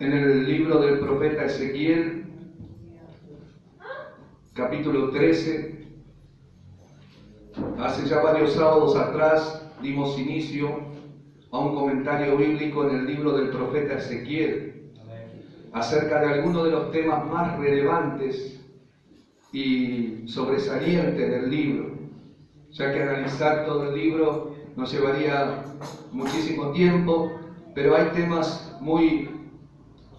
en el libro del profeta Ezequiel, capítulo 13. Hace ya varios sábados atrás dimos inicio a un comentario bíblico en el libro del profeta Ezequiel acerca de algunos de los temas más relevantes y sobresalientes del libro, ya que analizar todo el libro nos llevaría muchísimo tiempo, pero hay temas muy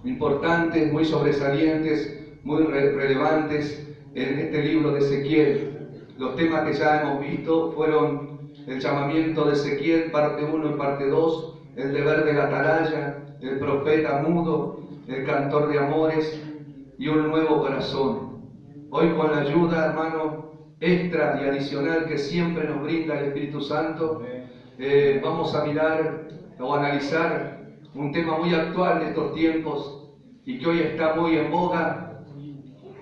importantes, muy sobresalientes, muy relevantes en este libro de Ezequiel. Los temas que ya hemos visto fueron el llamamiento de Ezequiel, parte 1 y parte 2, el deber de la atalaya, el profeta mudo, el cantor de amores y un nuevo corazón. Hoy, con la ayuda, hermano, extra y adicional que siempre nos brinda el Espíritu Santo, vamos a mirar o analizar un tema muy actual de estos tiempos y que hoy está muy en boga,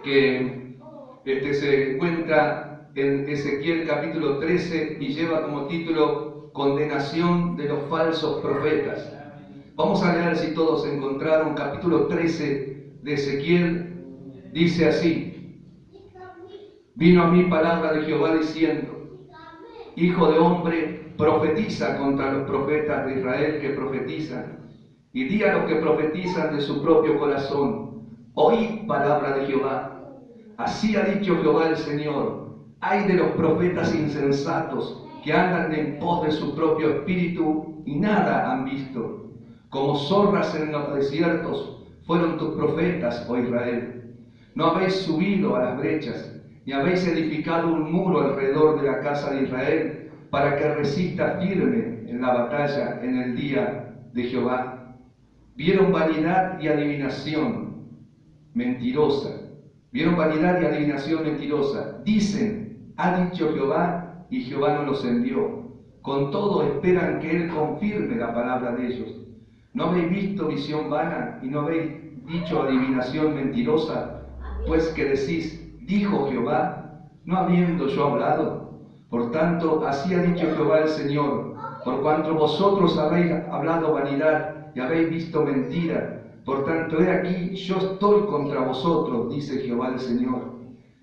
que se encuentra en Ezequiel capítulo 13 y lleva como título Condenación de los falsos profetas. Vamos a leer, si todos encontraron, capítulo 13 de Ezequiel. Dice así: Vino a mí palabra de Jehová diciendo: Hijo de hombre, profetiza contra los profetas de Israel que profetizan, y di a los que profetizan de su propio corazón: Oíd palabra de Jehová. Así ha dicho Jehová el Señor: Ay de los profetas insensatos que andan en pos de su propio espíritu y nada han visto. Como zorras en los desiertos fueron tus profetas, oh Israel. No habéis subido a las brechas, ni habéis edificado un muro alrededor de la casa de Israel, para que resista firme en la batalla en el día de Jehová. Vieron vanidad y adivinación mentirosa. Vieron vanidad y adivinación mentirosa. Dicen: ha dicho Jehová, y Jehová no los envió. Con todo esperan que Él confirme la palabra de ellos. ¿No habéis visto visión vana y no habéis dicho adivinación mentirosa? Pues que decís: dijo Jehová, no habiendo yo hablado. Por tanto, así ha dicho Jehová el Señor: por cuanto vosotros habéis hablado vanidad y habéis visto mentira, por tanto, he aquí, yo estoy contra vosotros, dice Jehová el Señor.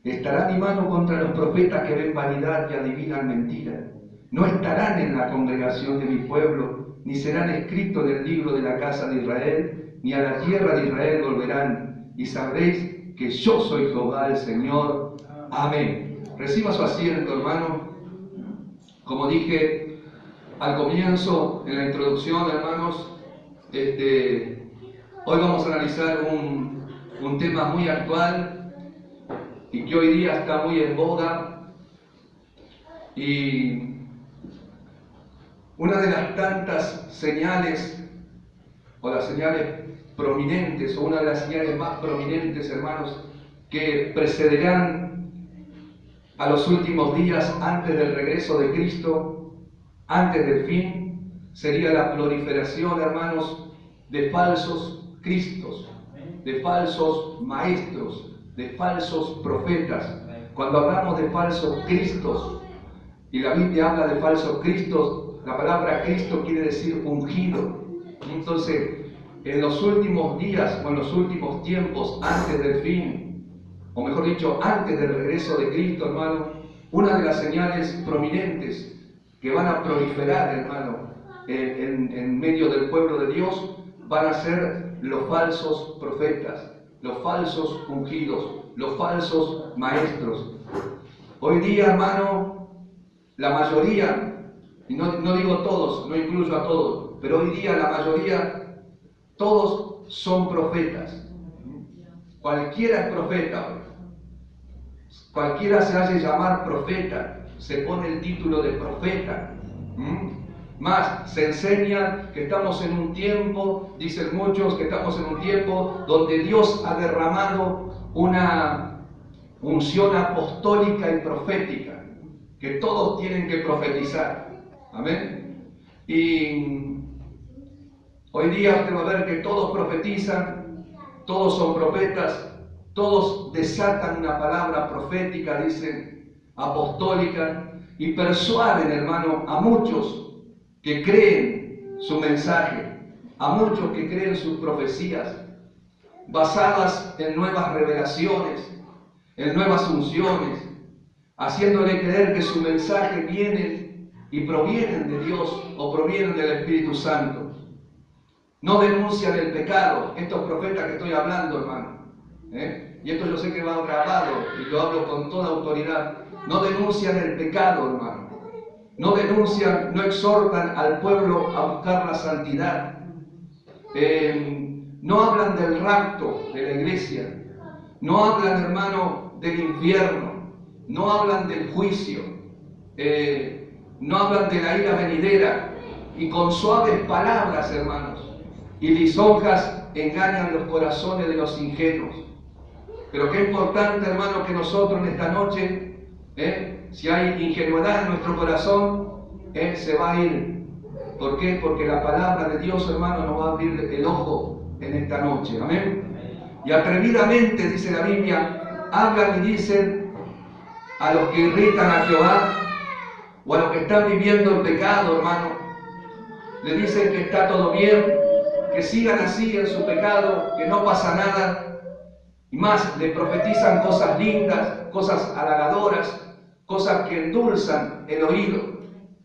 Estará mi mano contra los profetas que ven vanidad y adivinan mentira. No estarán en la congregación de mi pueblo, ni serán escritos en el libro de la casa de Israel, ni a la tierra de Israel volverán, y sabréis que yo soy Jehová el Señor. Amén. Reciba su asiento, hermano. Como dije al comienzo, en la introducción, hermanos, hoy vamos a analizar un tema muy actual y que hoy día está muy en boga. Y una de las tantas señales, o las señales prominentes, o una de las señales más prominentes, hermanos, que precederán a los últimos días antes del regreso de Cristo, antes del fin, sería la proliferación, hermanos, de falsos cristos, de falsos maestros, de falsos profetas. Cuando hablamos de falsos cristos, y la Biblia habla de falsos cristos, la palabra Cristo quiere decir ungido. Entonces, en los últimos días o en los últimos tiempos, antes del fin, o mejor dicho, antes del regreso de Cristo, hermano, una de las señales prominentes que van a proliferar, hermano, en medio del pueblo de Dios, van a ser los falsos profetas, los falsos ungidos, los falsos maestros. Hoy día, hermano, la mayoría, y no digo todos, no incluyo a todos, pero hoy día la mayoría, todos son profetas. Cualquiera es profeta hoy. Cualquiera se hace llamar profeta, se pone el título de profeta. Más, se enseña que estamos en un tiempo, dicen muchos, que estamos en un tiempo donde Dios ha derramado una unción apostólica y profética, que todos tienen que profetizar. Amén. Y hoy día usted va a ver que todos profetizan, todos son profetas, todos desatan una palabra profética, dicen, apostólica, y persuaden, hermano, a muchos que creen su mensaje, a muchos que creen sus profecías. basadas en nuevas revelaciones, en nuevas unciones, haciéndole creer que su mensaje viene y provienen de Dios o provienen del Espíritu Santo. No denuncian el pecado, estos profetas que estoy hablando, hermano. Y esto yo sé que va grabado y lo hablo con toda autoridad. No denuncian el pecado, hermano. No denuncian, no exhortan al pueblo a buscar la santidad. No hablan del rapto de la iglesia. No hablan, hermano, del infierno. No hablan del juicio. No hablan de la ira venidera. Y con suaves palabras, hermanos, y lisonjas engañan los corazones de los ingenuos. Pero qué importante, hermano, que nosotros en esta noche, si hay ingenuidad en nuestro corazón, se va a ir. ¿Por qué? Porque la palabra de Dios, hermano, nos va a abrir el ojo en esta noche. Amén. Y atrevidamente, dice la Biblia, hablan y dicen a los que irritan a Jehová o a los que están viviendo el pecado, hermano, le dicen que está todo bien, que sigan así en su pecado, que no pasa nada. Y más, le profetizan cosas lindas, cosas halagadoras, cosas que endulzan el oído.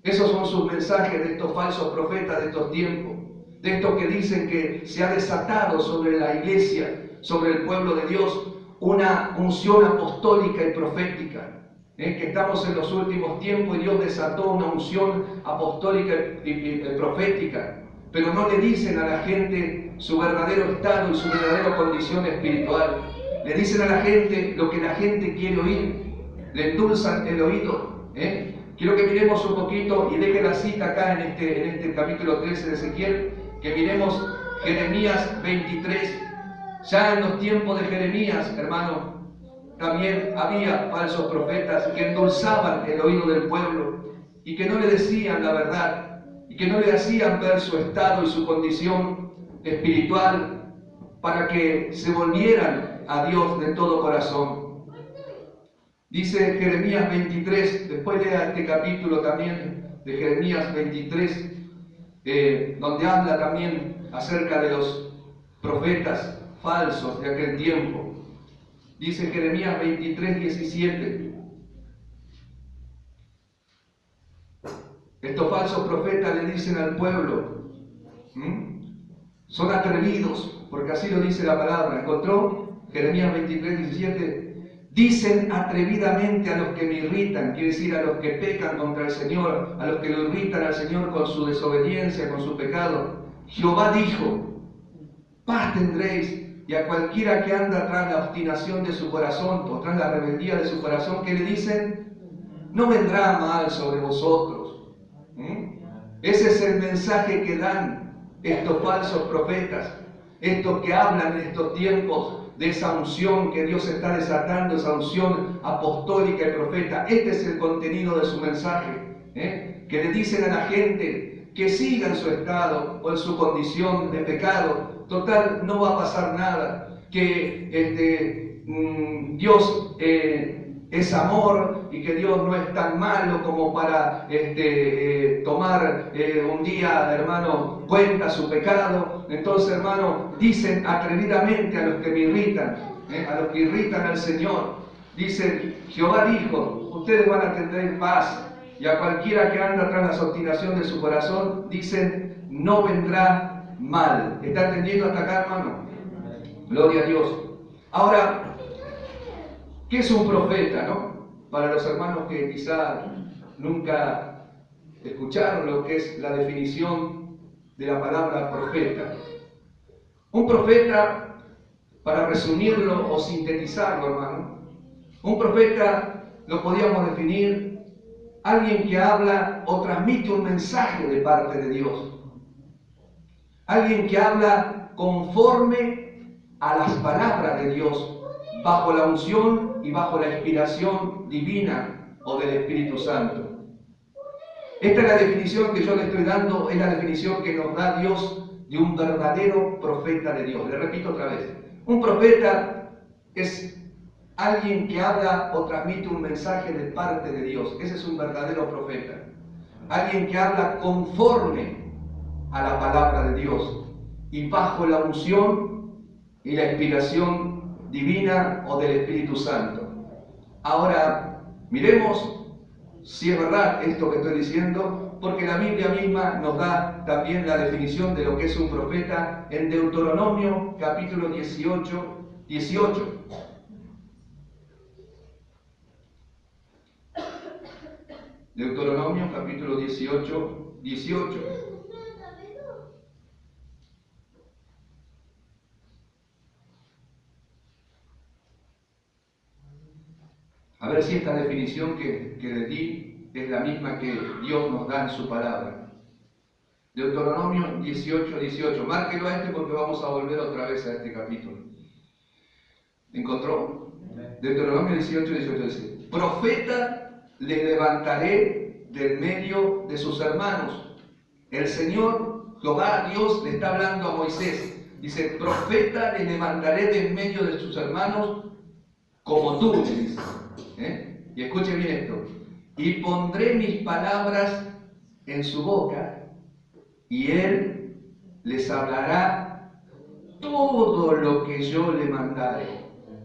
Esos son sus mensajes de estos falsos profetas de estos tiempos, de estos que dicen que se ha desatado sobre la iglesia, sobre el pueblo de Dios, una unción apostólica y profética. Que estamos en los últimos tiempos y Dios desató una unción apostólica y profética. Pero no le dicen a la gente su verdadero estado y su verdadera condición espiritual. Le dicen a la gente lo que la gente quiere oír. Le endulzan el oído. Quiero que miremos un poquito y deje la cita acá en este capítulo 13 de Ezequiel, que miremos Jeremías 23. Ya en los tiempos de Jeremías, hermano, también había falsos profetas que endulzaban el oído del pueblo y que no le decían la verdad y que no le hacían ver su estado y su condición espiritual para que se volvieran a Dios de todo corazón. Dice Jeremías 23, después lea este capítulo también de Jeremías 23, donde habla también acerca de los profetas falsos de aquel tiempo. Dice Jeremías 23, 17. Estos falsos profetas le dicen al pueblo, son atrevidos, porque así lo dice la palabra. ¿Encontró? Jeremías 23, 17. Dicen atrevidamente a los que me irritan, quiere decir a los que pecan contra el Señor, a los que lo irritan al Señor con su desobediencia, con su pecado. Jehová dijo, paz tendréis, y a cualquiera que anda tras la obstinación de su corazón, o tras la rebeldía de su corazón, ¿qué le dicen? No vendrá mal sobre vosotros. Ese es el mensaje que dan estos falsos profetas, estos que hablan en estos tiempos de esa unción que Dios está desatando, esa unción apostólica y profeta. Este es el contenido de su mensaje, que le dicen a la gente que siga en su estado o en su condición de pecado. Total, no va a pasar nada, que Dios es amor y que Dios no es tan malo como para tomar un día, hermano, cuenta su pecado. Entonces, hermano, dicen atrevidamente a los que me irritan, a los que irritan al Señor, dicen, Jehová dijo, ustedes van a tener paz, y a cualquiera que anda tras la obstinación de su corazón, dicen, no vendrá mal. ¿Está entendiendo hasta acá, hermano? Gloria a Dios. Ahora, ¿qué es un profeta, no? Para los hermanos que quizá nunca escucharon lo que es la definición de la palabra profeta. Un profeta, para resumirlo o sintetizarlo, hermano, un profeta lo podíamos definir alguien que habla o transmite un mensaje de parte de Dios. Alguien que habla conforme a las palabras de Dios, bajo la unción y bajo la inspiración divina o del Espíritu Santo. Esta es la definición que yo le estoy dando, es la definición que nos da Dios de un verdadero profeta de Dios. Le repito otra vez. Un profeta es alguien que habla o transmite un mensaje de parte de Dios. Ese es un verdadero profeta. Alguien que habla conforme a la palabra de Dios y bajo la unción y la inspiración divina o del Espíritu Santo. Ahora, miremos si es verdad esto que estoy diciendo, porque la Biblia misma nos da también la definición de lo que es un profeta en Deuteronomio capítulo 18. Deuteronomio capítulo 18. A ver si esta definición que le di es la misma que Dios nos da en su palabra. Deuteronomio 18. Márquelo a porque vamos a volver otra vez a este capítulo. ¿Encontró? Deuteronomio 18 dice: profeta le levantaré del medio de sus hermanos. El Señor, Jehová Dios, le está hablando a Moisés. Dice: profeta le levantaré del medio de sus hermanos como tú, le dice. Y escuche bien esto: y pondré mis palabras en su boca, y él les hablará todo lo que yo le mandare.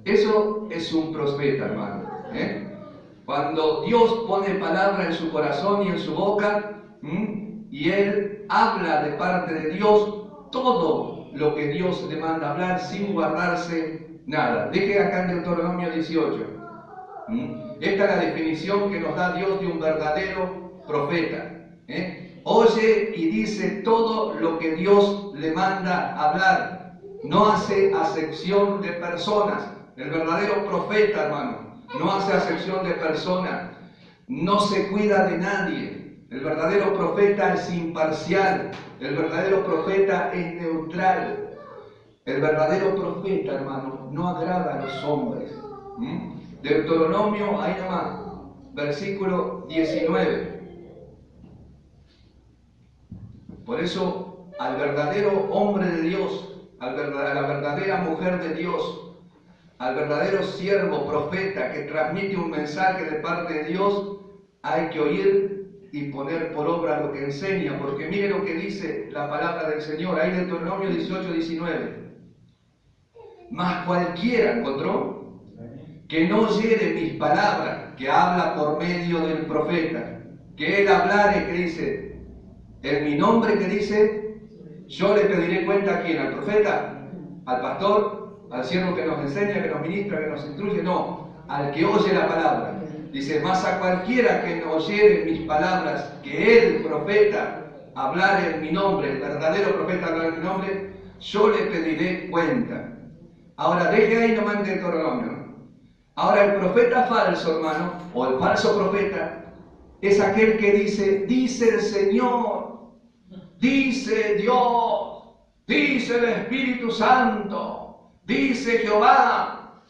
Eso es un profeta, hermano. Cuando Dios pone palabra en su corazón y en su boca, y él habla de parte de Dios todo lo que Dios le manda hablar sin guardarse nada. Deje acá en Deuteronomio 18. Esta es la definición que nos da Dios de un verdadero profeta. Oye y dice todo lo que Dios le manda hablar. No hace acepción de personas. El verdadero profeta, hermano, no hace acepción de personas. No se cuida de nadie. El verdadero profeta es imparcial. El verdadero profeta es neutral. El verdadero profeta, hermano, no agrada a los hombres. Deuteronomio, ahí nomás, versículo 19. Por eso, al verdadero hombre de Dios, a la verdadera mujer de Dios, al verdadero siervo, profeta, que transmite un mensaje de parte de Dios, hay que oír y poner por obra lo que enseña, porque mire lo que dice la palabra del Señor, ahí en Deuteronomio 18:19. Mas cualquiera, ¿encontró?, que no oyere mis palabras, que habla por medio del profeta, que él hablare, que dice, en mi nombre, que dice, yo le pediré cuenta a quién, al profeta, al pastor, al siervo que nos enseña, que nos ministra, que nos instruye, no, al que oye la palabra. Dice, mas a cualquiera que no oyere mis palabras, que él, profeta, hablare en mi nombre, el verdadero profeta hablare en mi nombre, yo le pediré cuenta. Ahora, deje ahí nomás en Deuteronomio. Ahora, el profeta falso, hermano, o el falso profeta, es aquel que dice el Señor, dice Dios, dice el Espíritu Santo, dice Jehová.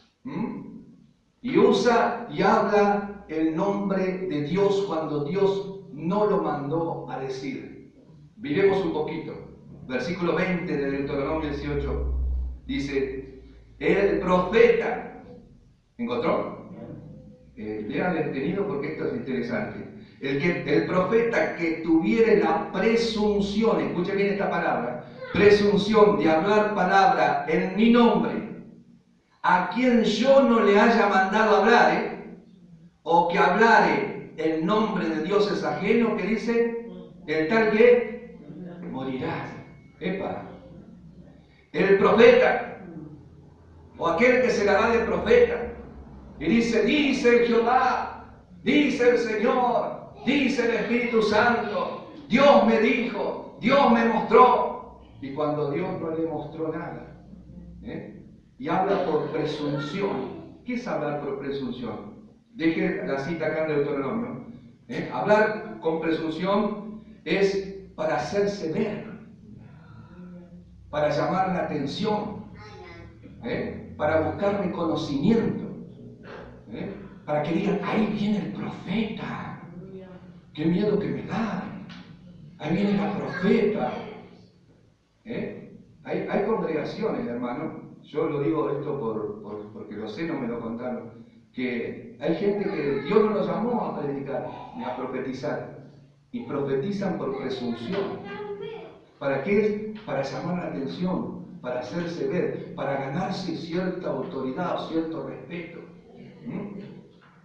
Y usa y habla el nombre de Dios cuando Dios no lo mandó a decir. Miremos un poquito. Versículo 20 de Deuteronomio 18. Dice, el profeta. ¿Encontró? Lean detenido porque esto es interesante. El profeta que tuviere la presunción, escuche bien esta palabra, presunción de hablar palabra en mi nombre, a quien yo no le haya mandado hablar, o que hablare en nombre de dioses ajenos, que dice, el tal que morirá. ¡Epa! El profeta, o aquel que se la da de profeta, y dice Jehová, dice el Señor, dice el Espíritu Santo, Dios me dijo, Dios me mostró. Y cuando Dios no le mostró nada, y habla por presunción. ¿Qué es hablar por presunción? Deje la cita acá en Deuteronomio. Hablar con presunción es para hacerse ver, para llamar la atención, para buscar reconocimiento. Para que digan, ahí viene el profeta, qué miedo que me da, ahí viene la profeta. Hay congregaciones, hermano, yo lo digo esto porque lo sé, no me lo contaron, que hay gente que Dios no los llamó a predicar ni a profetizar, y profetizan por presunción. ¿Para qué es? Para llamar la atención, para hacerse ver, para ganarse cierta autoridad o cierto respeto.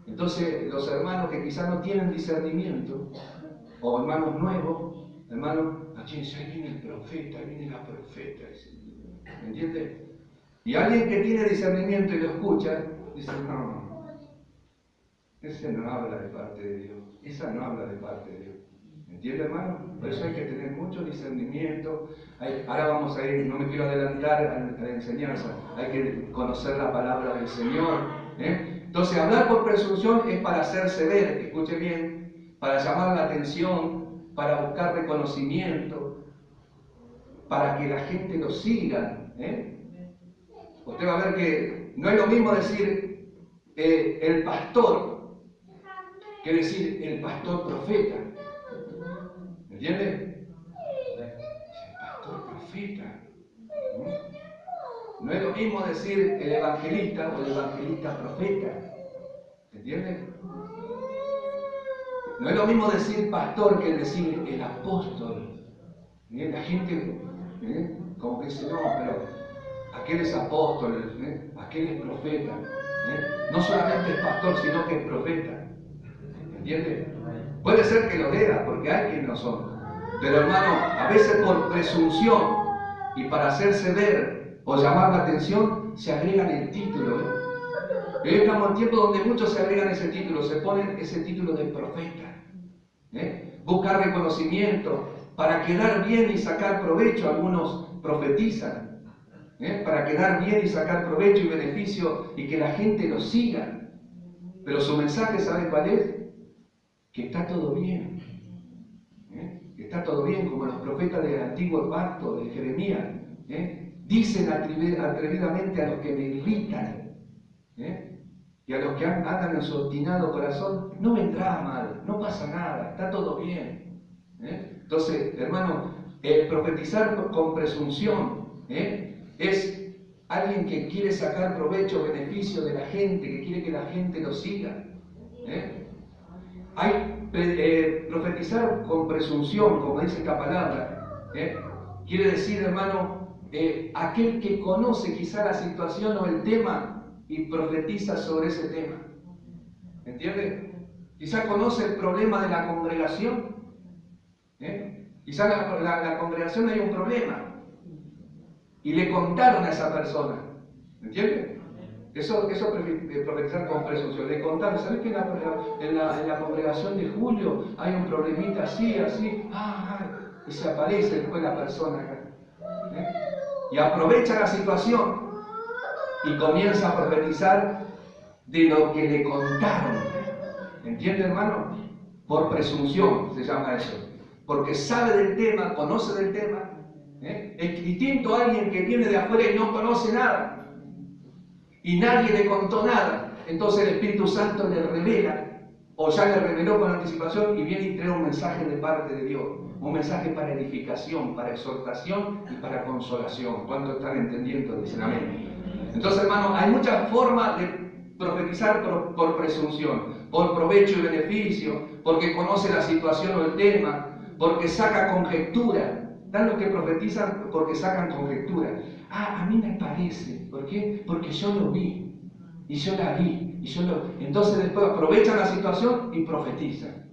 Entonces, los hermanos que quizás no tienen discernimiento, o hermanos nuevos, hermanos, aquí dice, ahí viene el profeta, ahí viene la profeta, ¿me entiendes? Y alguien que tiene discernimiento y lo escucha, dice, no, ese no habla de parte de Dios, esa no habla de parte de Dios. ¿Entiende, hermano? Por eso hay que tener mucho discernimiento. Ahora vamos a ir, no me quiero adelantar a la enseñanza, hay que conocer la palabra del Señor. Entonces, hablar por presunción es para hacerse ver, escuche bien, para llamar la atención, para buscar reconocimiento, para que la gente lo siga. Usted va a ver que no es lo mismo decir el pastor que decir el pastor profeta. ¿Entiende? El pastor profeta. No es lo mismo decir el evangelista o el evangelista profeta. ¿Entiende? No es lo mismo decir pastor que decir el apóstol. La gente como que dice, no, pero aquel es apóstol, aquel es profeta. No solamente es pastor, sino que es profeta. ¿Entiende? Puede ser que lo diga, porque hay quienes no son. Pero hermano, a veces por presunción y para hacerse ver o llamar la atención, se agregan el título. Hoy estamos en tiempo donde muchos se agregan ese título, se ponen ese título de profeta. Buscar reconocimiento, para quedar bien y sacar provecho, algunos profetizan. Para quedar bien y sacar provecho y beneficio y que la gente lo siga. Pero su mensaje, ¿sabe cuál es? Que está todo bien. Que está todo bien, como los profetas del antiguo pacto, de Jeremías. Dicen atrevidamente a los que me irritan, y a los que andan en su obstinado corazón, no vendrá mal, no pasa nada, está todo bien. Entonces, hermano, profetizar con presunción es alguien que quiere sacar provecho, beneficio de la gente, que quiere que la gente lo siga. Profetizar con presunción, como dice esta palabra, quiere decir, hermano, aquel que conoce quizá la situación o el tema y profetiza sobre ese tema. ¿Entiende? Quizá conoce el problema de la congregación. Quizá la congregación hay un problema y le contaron a esa persona. ¿Entiende? Eso es profetizar con presunción. Le contaron, ¿sabes que en la congregación de Julio hay un problemita así, así? Y se aparece después la persona acá. Y aprovecha la situación y comienza a profetizar de lo que le contaron. ¿Entiende, hermano? Por presunción se llama eso. Porque sabe del tema, conoce del tema. Es distinto a alguien que viene de afuera y no conoce nada. Y nadie le contó nada. Entonces el Espíritu Santo le revela, o ya le reveló con anticipación, y viene y trae un mensaje de parte de Dios. Un mensaje para edificación, para exhortación y para consolación. ¿Cuántos están entendiendo? Dicen amén. Entonces, hermano, hay muchas formas de profetizar por presunción, por provecho y beneficio, porque conoce la situación o el tema, porque saca conjetura. Dan los que profetizan porque sacan conjetura. A mí me parece. ¿Por qué? Porque yo lo vi. Y yo la vi. Entonces después aprovechan la situación y profetizan.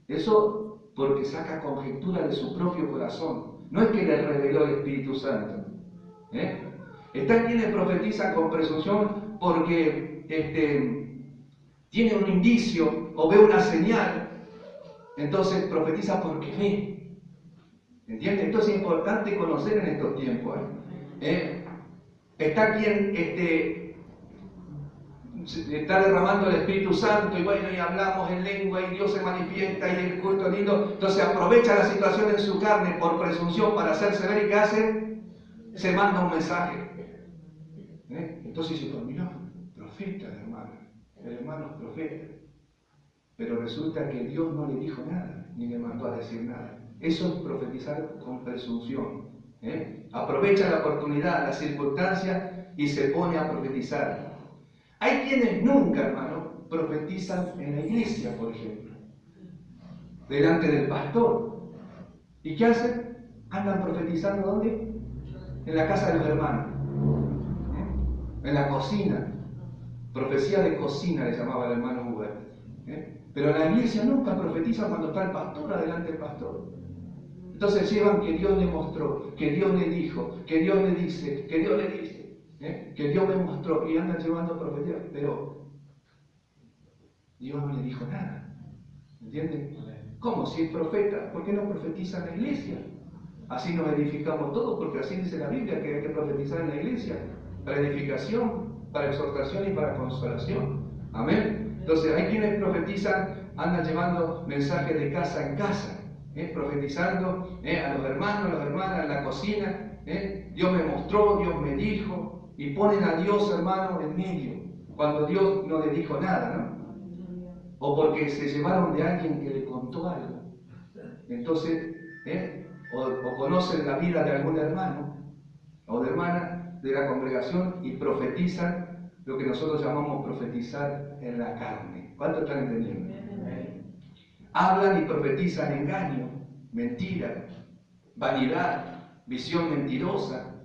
Eso porque saca conjetura de su propio corazón. No es que le reveló el Espíritu Santo. Están quienes profetizan con presunción porque tiene un indicio o ve una señal. Entonces profetiza porque ve. ¿Entiende? Entonces es importante conocer en estos tiempos. Está quien está derramando el Espíritu Santo y bueno, y hablamos en lengua y Dios se manifiesta y el culto lindo. Entonces aprovecha la situación en su carne por presunción para hacerse ver, y ¿qué hace? Se manda un mensaje. Entonces dice, mira, profeta, el hermano es profeta. Pero resulta que Dios no le dijo nada, ni le mandó a decir nada. Eso es profetizar con presunción. Aprovecha la oportunidad, la circunstancia y se pone a profetizar. Hay quienes nunca, hermano, profetizan en la iglesia, por ejemplo, delante del pastor. ¿Y qué hacen? Andan profetizando ¿dónde? en la casa de los hermanos, en la cocina. Profecía de cocina le llamaba el hermano Huber. Pero en la iglesia nunca profetiza cuando está el pastor adelante del pastor. Entonces llevan que Dios le mostró, que Dios le dijo, que Dios le dice, que Dios le dice, que Dios me mostró, y andan llevando profecías, pero Dios no le dijo nada. ¿Entienden? ¿Cómo? Si es profeta, ¿por qué no profetiza en la iglesia? Así nos edificamos todos, porque así dice la Biblia que hay que profetizar en la iglesia, para edificación, para exhortación y para consolación. Amén. Entonces hay quienes profetizan, andan llevando mensajes de casa en casa, profetizando a los hermanos, a las hermanas, en la cocina. Dios me mostró, Dios me dijo, y ponen a Dios, hermano, en medio, cuando Dios no le dijo nada, ¿no? O porque se llevaron de alguien que le contó algo. Entonces, o conocen la vida de algún hermano o de hermana de la congregación y profetizan lo que nosotros llamamos profetizar en la carne. ¿Cuánto están entendiendo? Hablan y profetizan engaño, mentira, vanidad, visión mentirosa,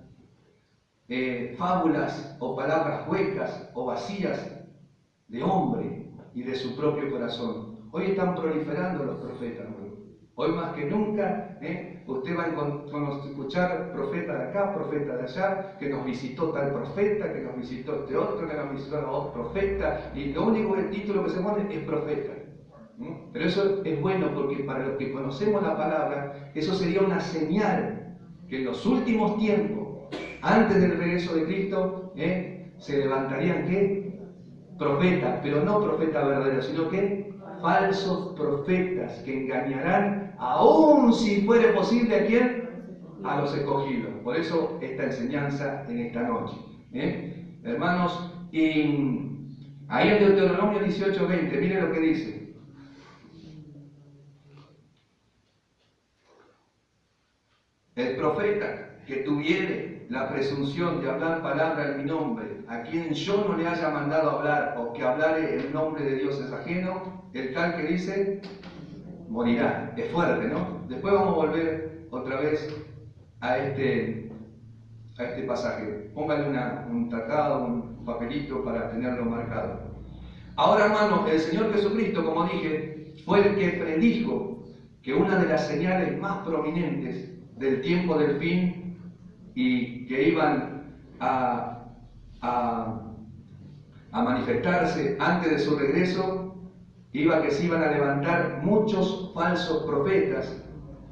fábulas o palabras huecas o vacías de hombre y de su propio corazón. Hoy están proliferando los profetas, ¿no? Hoy más que nunca, usted va a escuchar profeta de acá, profeta de allá, que nos visitó tal profeta, que nos visitó este otro, que nos visitó otro profeta, y lo único que el título que se pone es profeta. Pero eso es bueno porque para los que conocemos la palabra, eso sería una señal que en los últimos tiempos, antes del regreso de Cristo, se levantarían ¿qué? Profetas, pero no profetas verdaderos, sino que falsos profetas que engañarán, aún si fuere posible, ¿a quién? A los escogidos. Por eso esta enseñanza en esta noche. Hermanos, y ahí en Deuteronomio 18:20, miren lo que dice. El profeta que tuviere la presunción de hablar palabra en mi nombre, a quien yo no le haya mandado hablar, o que hablare en nombre de dioses ajeno, el tal que dice, morirá. Es fuerte, ¿no? Después vamos a volver otra vez a este pasaje. Póngale un tacado, un papelito para tenerlo marcado. Ahora, hermano, el Señor Jesucristo, como dije, fue el que predijo que una de las señales más prominentes del tiempo del fin y que iban a manifestarse antes de su regreso, iba que se iban a levantar muchos falsos profetas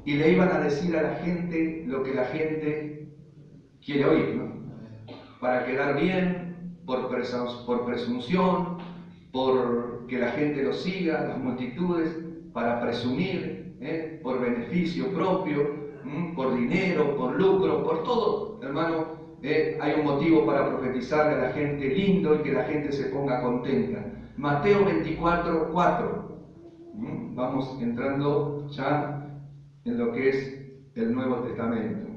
y le iban a decir a la gente lo que la gente quiere oír, ¿no? Para quedar bien, por presunción, por que la gente lo siga, las multitudes, para presumir, por beneficio propio, por dinero, por lucro, por todo, hermano. Hay un motivo para profetizarle a la gente lindo y que la gente se ponga contenta. Mateo 24:4. Vamos entrando ya en lo que es el Nuevo Testamento.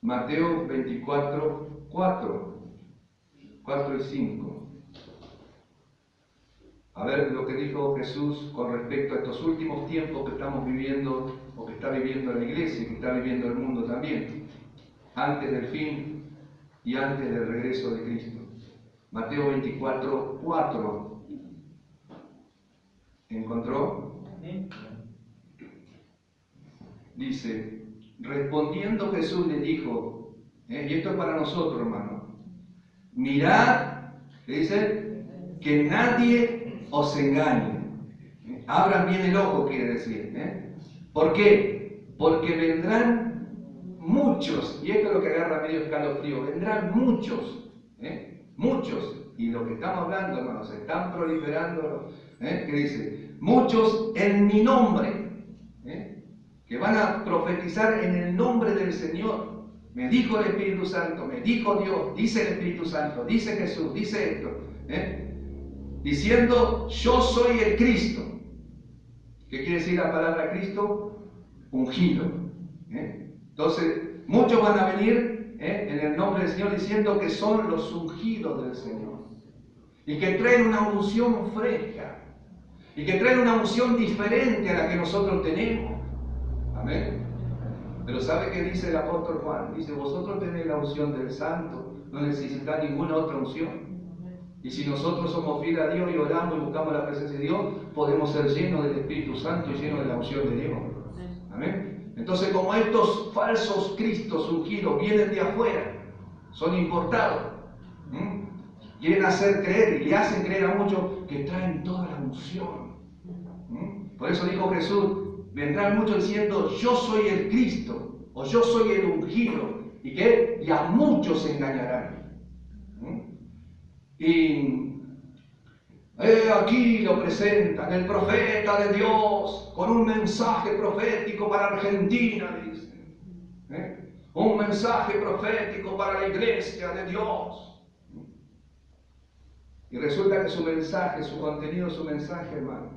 Mateo 24:4, 4 y 5. A ver lo que dijo Jesús con respecto a estos últimos tiempos que estamos viviendo, o que está viviendo la iglesia y que está viviendo el mundo también, antes del fin y antes del regreso de Cristo. Mateo 24:4. ¿Encontró? Dice, respondiendo Jesús le dijo, y esto es para nosotros, hermano, mirad, dice, que nadie os engañe. Abran bien el ojo, quiere decir. ¿Por qué? Porque vendrán muchos, y esto es lo que agarra medio escalofrío, vendrán muchos, muchos, y lo que estamos hablando, hermanos, se están proliferando, que dice, muchos en mi nombre, que van a profetizar en el nombre del Señor. Me dijo el Espíritu Santo, me dijo Dios, dice el Espíritu Santo, dice Jesús, dice esto, diciendo, yo soy el Cristo. ¿Qué quiere decir la palabra Cristo? Ungido. Entonces, muchos van a venir en el nombre del Señor diciendo que son los ungidos del Señor. Y que traen una unción fresca. Y que traen una unción diferente a la que nosotros tenemos. Amén. Pero ¿sabe qué dice el apóstol Juan? Dice, vosotros tenéis la unción del Santo, no necesitáis ninguna otra unción. Y si nosotros somos fieles a Dios y oramos y buscamos la presencia de Dios, podemos ser llenos del Espíritu Santo y llenos de la unción de Dios. Amén. Entonces, como estos falsos cristos ungidos vienen de afuera, son importados, quieren hacer creer y le hacen creer a muchos que traen toda la unción. Por eso dijo Jesús, vendrán muchos diciendo, yo soy el Cristo, o yo soy el ungido, ¿y qué? Y a muchos se engañarán. Y aquí lo presentan, el profeta de Dios, con un mensaje profético para Argentina, dice. Un mensaje profético para la iglesia de Dios. Y resulta que su mensaje, su contenido, su mensaje, hermano,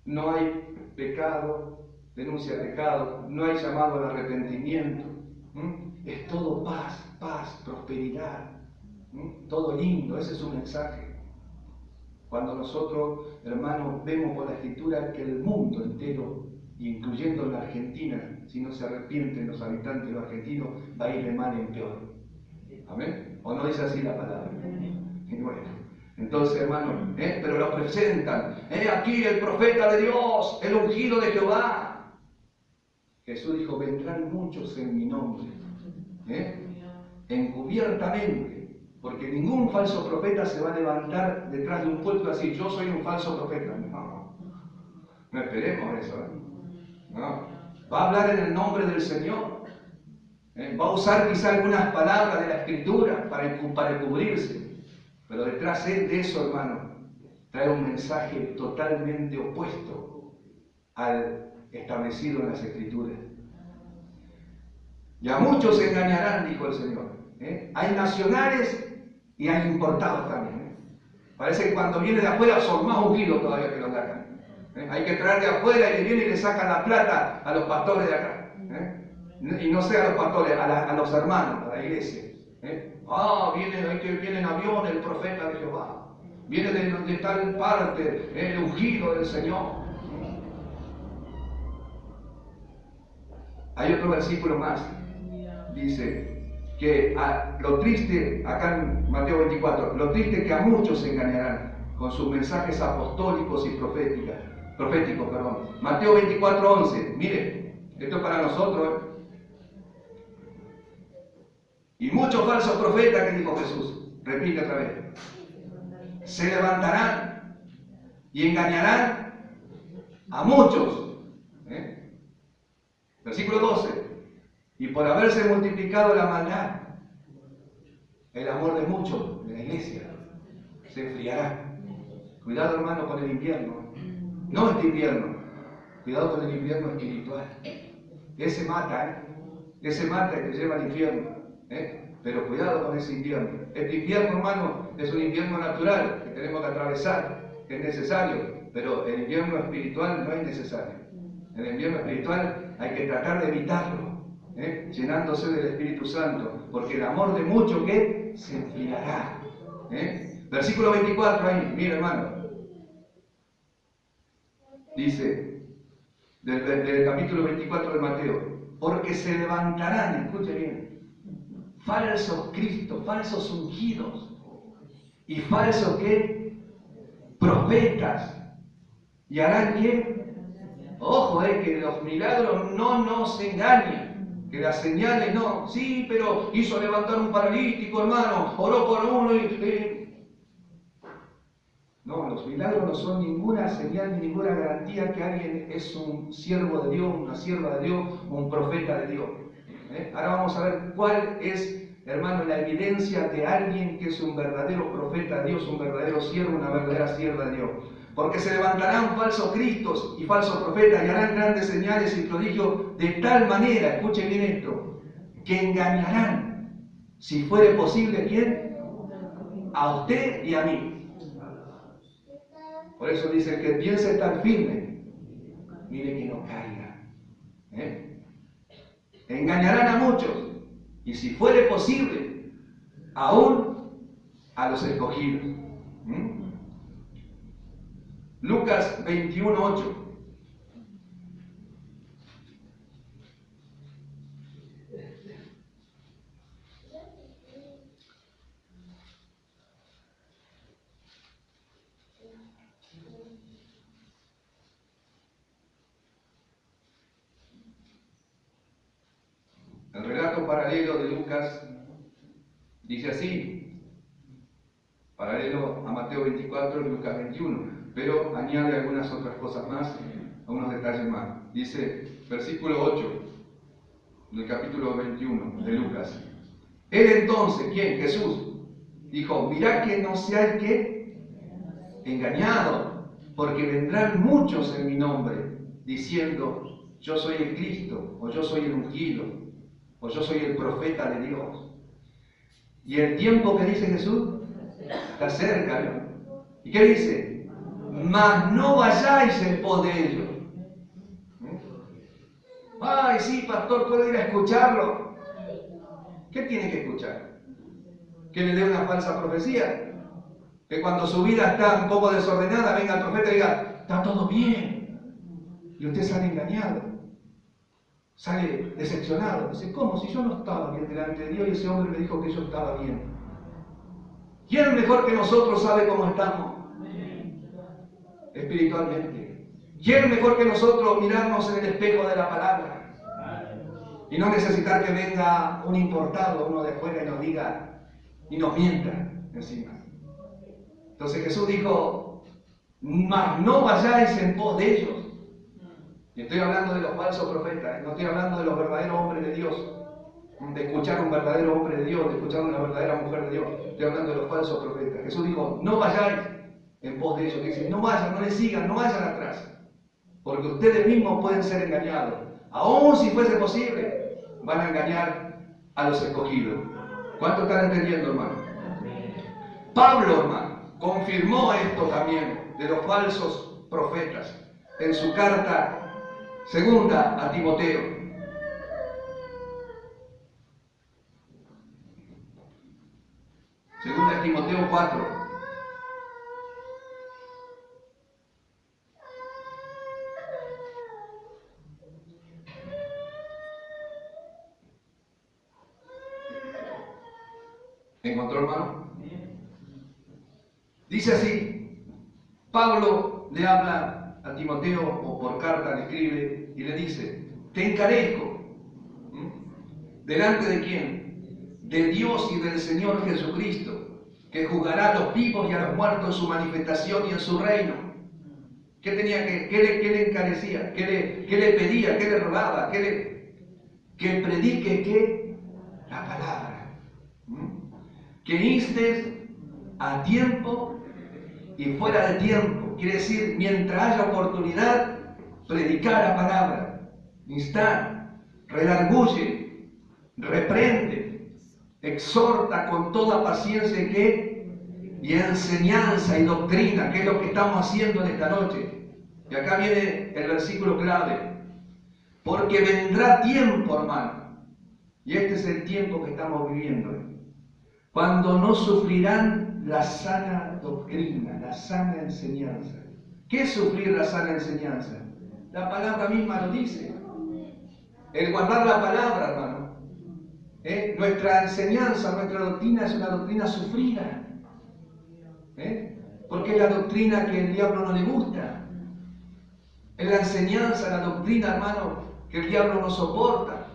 no hay pecado, denuncia de pecado, no hay llamado al arrepentimiento. Es todo paz, paz, prosperidad. Todo lindo, ese es su mensaje. Cuando nosotros, hermanos, vemos por la Escritura que el mundo entero, incluyendo la Argentina, si no se arrepienten los habitantes de los argentinos, va a ir de mal en peor. ¿Amén? ¿O no dice así la palabra? Y bueno, entonces, hermanos, pero lo presentan. Aquí el profeta de Dios, el ungido de Jehová. Jesús dijo, vendrán muchos en mi nombre. Encubiertamente. Porque ningún falso profeta se va a levantar detrás de un púlpito y decir, yo soy un falso profeta. No esperemos eso. No. Va a hablar en el nombre del Señor. Va a usar quizá algunas palabras de la Escritura para cubrirse. Pero detrás de eso, hermano, trae un mensaje totalmente opuesto al establecido en las Escrituras. Y a muchos se engañarán, dijo el Señor. Hay nacionales y hay importados también. Parece que cuando viene de afuera son más ungidos todavía que los de acá. Hay que traer de afuera y le viene y le sacan la plata a los pastores de acá. Y no sea a los pastores, a los hermanos, a la iglesia. Viene en avión el profeta de Jehová. Viene de tal parte el ungido del Señor. Hay otro versículo más. Dice que lo triste, acá en Mateo 24, lo triste es que a muchos se engañarán con sus mensajes apostólicos y proféticos. Mateo 24, 11. Mire, esto es para nosotros. Y muchos falsos profetas, que dijo Jesús, repite otra vez, se levantarán y engañarán a muchos. Versículo 12. Y por haberse multiplicado la maldad, el amor de muchos de la iglesia se enfriará. Cuidado, hermano, con el invierno. No este invierno. Cuidado con el invierno espiritual. Ese mata, Ese mata y te lleva al infierno. Pero cuidado con ese invierno. Este invierno, hermano, es un invierno natural que tenemos que atravesar, que es necesario. Pero el invierno espiritual no es necesario. El invierno espiritual hay que tratar de evitarlo. Llenándose del Espíritu Santo, porque el amor de muchos que se enfriará. Versículo 24 ahí, mira, hermano, dice del capítulo 24 de Mateo, porque se levantarán, escuche bien, falsos cristos, falsos ungidos y falsos ¿qué? Profetas, y harán ¿qué? Ojo, que los milagros no nos engañan. Que las señales no, sí, pero hizo levantar un paralítico, hermano, oró por uno No, los milagros no son ninguna señal ni ninguna garantía que alguien es un siervo de Dios, una sierva de Dios, un profeta de Dios. Ahora vamos a ver cuál es, hermano, la evidencia de alguien que es un verdadero profeta de Dios, un verdadero siervo, una verdadera sierva de Dios. Porque se levantarán falsos cristos y falsos profetas y harán grandes señales y prodigios de tal manera, escuchen bien esto, que engañarán, si fuere posible, ¿quién? A usted y a mí. Por eso dice que piense estar firme, mire que no caiga. Engañarán a muchos y si fuere posible, aún a los escogidos. Lucas 21:8. El relato paralelo de Lucas dice así, paralelo a Mateo 24 y Lucas 21, pero añade algunas otras cosas más, algunos detalles más. Dice, versículo 8 del capítulo 21 de Lucas. Él entonces, ¿quién? Jesús, dijo, mirá que no seáis ¿qué? Engañado, porque vendrán muchos en mi nombre, diciendo, yo soy el Cristo, o yo soy el ungido, o yo soy el profeta de Dios. Y el tiempo que dice Jesús está cerca, ¿no? ¿Y qué dice? Mas no vayáis en pos de ellos. Ay, sí, pastor, ¿puedo ir a escucharlo? ¿Qué tiene que escuchar? ¿Que le dé una falsa profecía? Que cuando su vida está un poco desordenada, venga el profeta y diga, está todo bien. Y usted sale engañado. Sale decepcionado. Dice, ¿cómo? Si yo no estaba bien delante de Dios y ese hombre me dijo que yo estaba bien. ¿Quién mejor que nosotros sabe cómo estamos? Espiritualmente. ¿Quién mejor que nosotros mirarnos en el espejo de la palabra? Y no necesitar que venga un importado, uno de afuera y nos diga, y nos mienta encima. Entonces Jesús dijo, mas no vayáis en pos de ellos. Y estoy hablando de los falsos profetas, no estoy hablando de los verdaderos hombres de Dios, de escuchar a un verdadero hombre de Dios, de escuchar a una verdadera mujer de Dios. Estoy hablando de los falsos profetas. Jesús dijo, no vayáis en pos de ellos. Dice, no vayan, no les sigan, no vayan atrás. Porque ustedes mismos pueden ser engañados. Aún si fuese posible, van a engañar a los escogidos. ¿Cuánto están entendiendo, hermano? Pablo, hermano, confirmó esto también de los falsos profetas en su carta segunda a Timoteo. Segunda a Timoteo 4. ¿Encontró, hermano? Dice así, Pablo le habla a Timoteo, o por carta le escribe, y le dice, te encarezco, ¿delante de quién? De Dios y del Señor Jesucristo, que juzgará a los vivos y a los muertos en su manifestación y en su reino. ¿Qué tenía qué le encarecía? ¿Qué le pedía? ¿Qué le rogaba? Que predique ¿qué? La palabra. Que instes a tiempo y fuera de tiempo. Quiere decir, mientras haya oportunidad, predicar la palabra, instar, redarguye, reprende, exhorta con toda paciencia y enseñanza y doctrina, que es lo que estamos haciendo en esta noche. Y acá viene el versículo clave. Porque vendrá tiempo, hermano, y este es el tiempo que estamos viviendo, cuando no sufrirán la sana doctrina, la sana enseñanza. ¿Qué es sufrir la sana enseñanza? La palabra misma lo dice. El guardar la palabra, hermano. Nuestra enseñanza, nuestra doctrina es una doctrina sufrida. Porque es la doctrina que el diablo no le gusta. Es la enseñanza, la doctrina, hermano, que el diablo no soporta.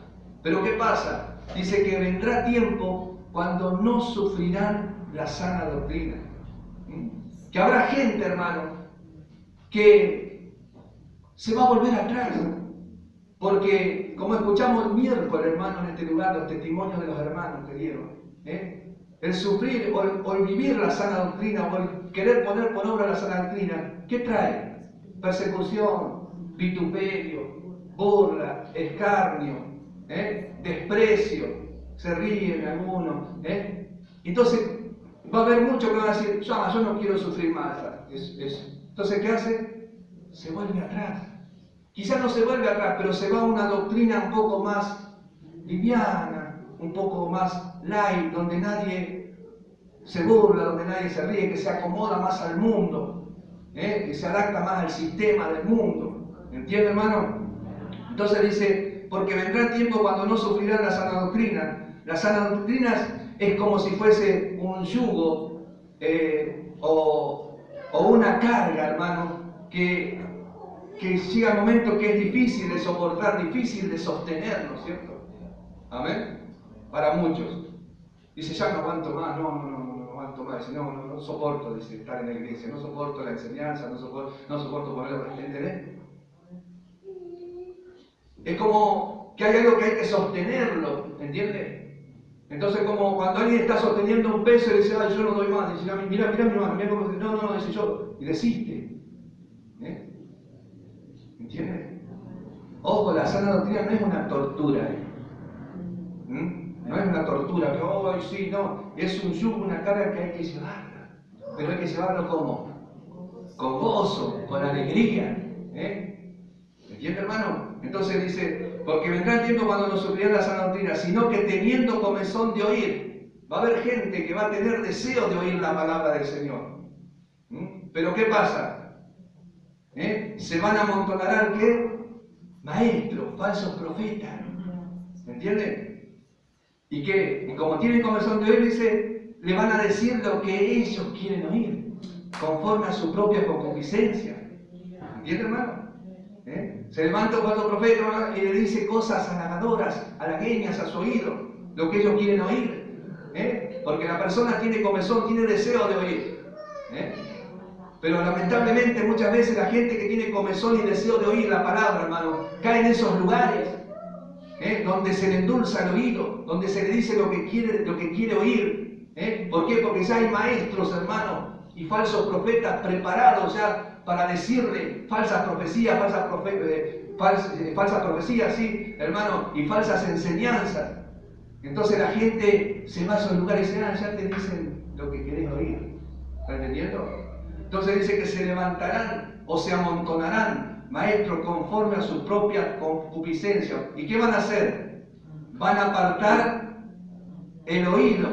Pero ¿qué pasa? Dice que vendrá tiempo cuando no sufrirán la sana doctrina. Que habrá gente, hermano, que se va a volver atrás. Porque, como escuchamos el miércoles, hermano, en este lugar, los testimonios de los hermanos que dieron, el sufrir o el vivir la sana doctrina o el querer poner por obra la sana doctrina, ¿qué trae? Persecución, vituperio, burla, escarnio, desprecio. Se ríen algunos. Entonces, va a haber muchos que van a decir, yo no quiero sufrir más. Entonces, ¿qué hace? Se vuelve atrás. Quizás no se vuelve atrás, pero se va a una doctrina un poco más liviana, un poco más light, donde nadie se burla, donde nadie se ríe, que se acomoda más al mundo, que se adapta más al sistema del mundo. ¿Entiende, hermano? Entonces dice, porque vendrá tiempo cuando no sufrirán la sana doctrina. Las sanas doctrinas es como si fuese un yugo o una carga, hermano, que llega un momento que es difícil de soportar, difícil de sostener, ¿no es cierto? Amén. Para muchos. Dice, ya no aguanto más, no aguanto más. Dice, no soporto, dice, estar en la iglesia, no soporto la enseñanza, no soporto ponerlo. ¿Entendés? Es como que hay algo que hay que sostenerlo, ¿entiendes? Entonces, como cuando alguien está sosteniendo un peso y dice, ay, yo no doy más, dice, mira mi hermano, mira cómo dice, no, dice yo, y desiste. ¿Entiendes? Ojo, la sana doctrina no es una tortura. No es una tortura, que, oh, sí, no, es un yugo, una carga que hay que llevarla. Pero hay que llevarlo ¿cómo? Con gozo, con alegría. ¿Entiende, hermano? Entonces dice, porque vendrá el tiempo cuando no sufrirán la sana doctrina, sino que teniendo comezón de oír, va a haber gente que va a tener deseo de oír la palabra del Señor. Pero ¿qué pasa? Se van a amontonar, ¿qué? Maestros, falsos profetas. ¿Entienden? ¿Y qué? Y como tienen comezón de oír, dice, le van a decir lo que ellos quieren oír, conforme a su propia concupiscencia. ¿Entiende, hermano? Se levanta un falso profeta y le dice cosas halagadoras, halagueñas a su oído, lo que ellos quieren oír. Porque la persona tiene comezón, tiene deseo de oír. Pero lamentablemente muchas veces la gente que tiene comezón y deseo de oír la palabra, hermano, cae en esos lugares donde se le endulza el oído, donde se le dice lo que quiere oír. ¿Por qué? Porque ya hay maestros, hermano, y falsos profetas preparados ya para decirle falsas profecías, falsas profecías, sí, hermano, y falsas enseñanzas. Entonces la gente se va a esos lugares y dice, ya te dicen lo que querés oír. ¿Estás entendiendo? Entonces dice que se levantarán o se amontonarán maestros conforme a su propia concupiscencia. ¿Y qué van a hacer? Van a apartar el oído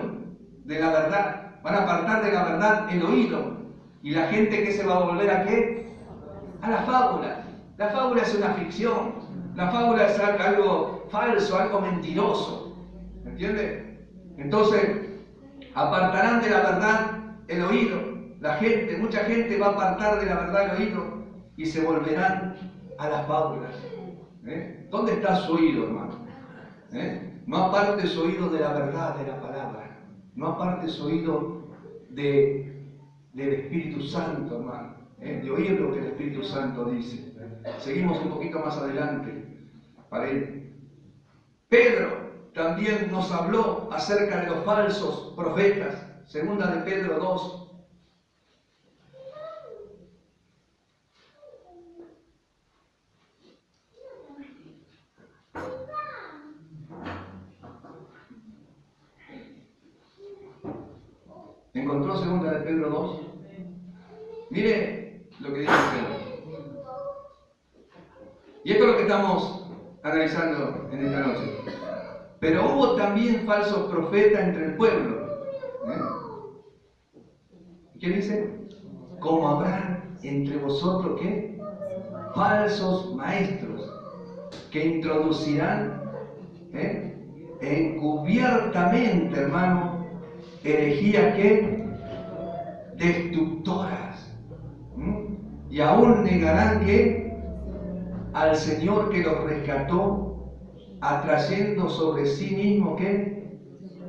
de la verdad. Van a apartar de la verdad el oído. ¿Y la gente que se va a volver a qué? A la fábula. La fábula es una ficción. La fábula es algo falso, algo mentiroso. ¿Entiendes? Entonces, apartarán de la verdad el oído. Mucha gente va a apartar de la verdad el oído y se volverán a las fábulas. ¿Dónde está su oído, hermano? No aparte su oído de la verdad, de la palabra. No aparte su oído del Espíritu Santo, hermano. De oír lo que el Espíritu Santo dice. Seguimos un poquito más adelante para ir. Pedro también nos habló acerca de los falsos profetas. Segunda de Pedro 2. ¿Encontró segunda de Pedro 2? Mire lo que dice Pedro. Y esto es lo que estamos analizando en esta noche. Pero hubo también falsos profetas entre el pueblo. ¿Qué dice? Como habrá entre vosotros, ¿qué? Falsos maestros que introducirán encubiertamente, hermano, herejías que destructoras. Y aún negarán que al Señor que los rescató, atrayendo sobre sí mismo que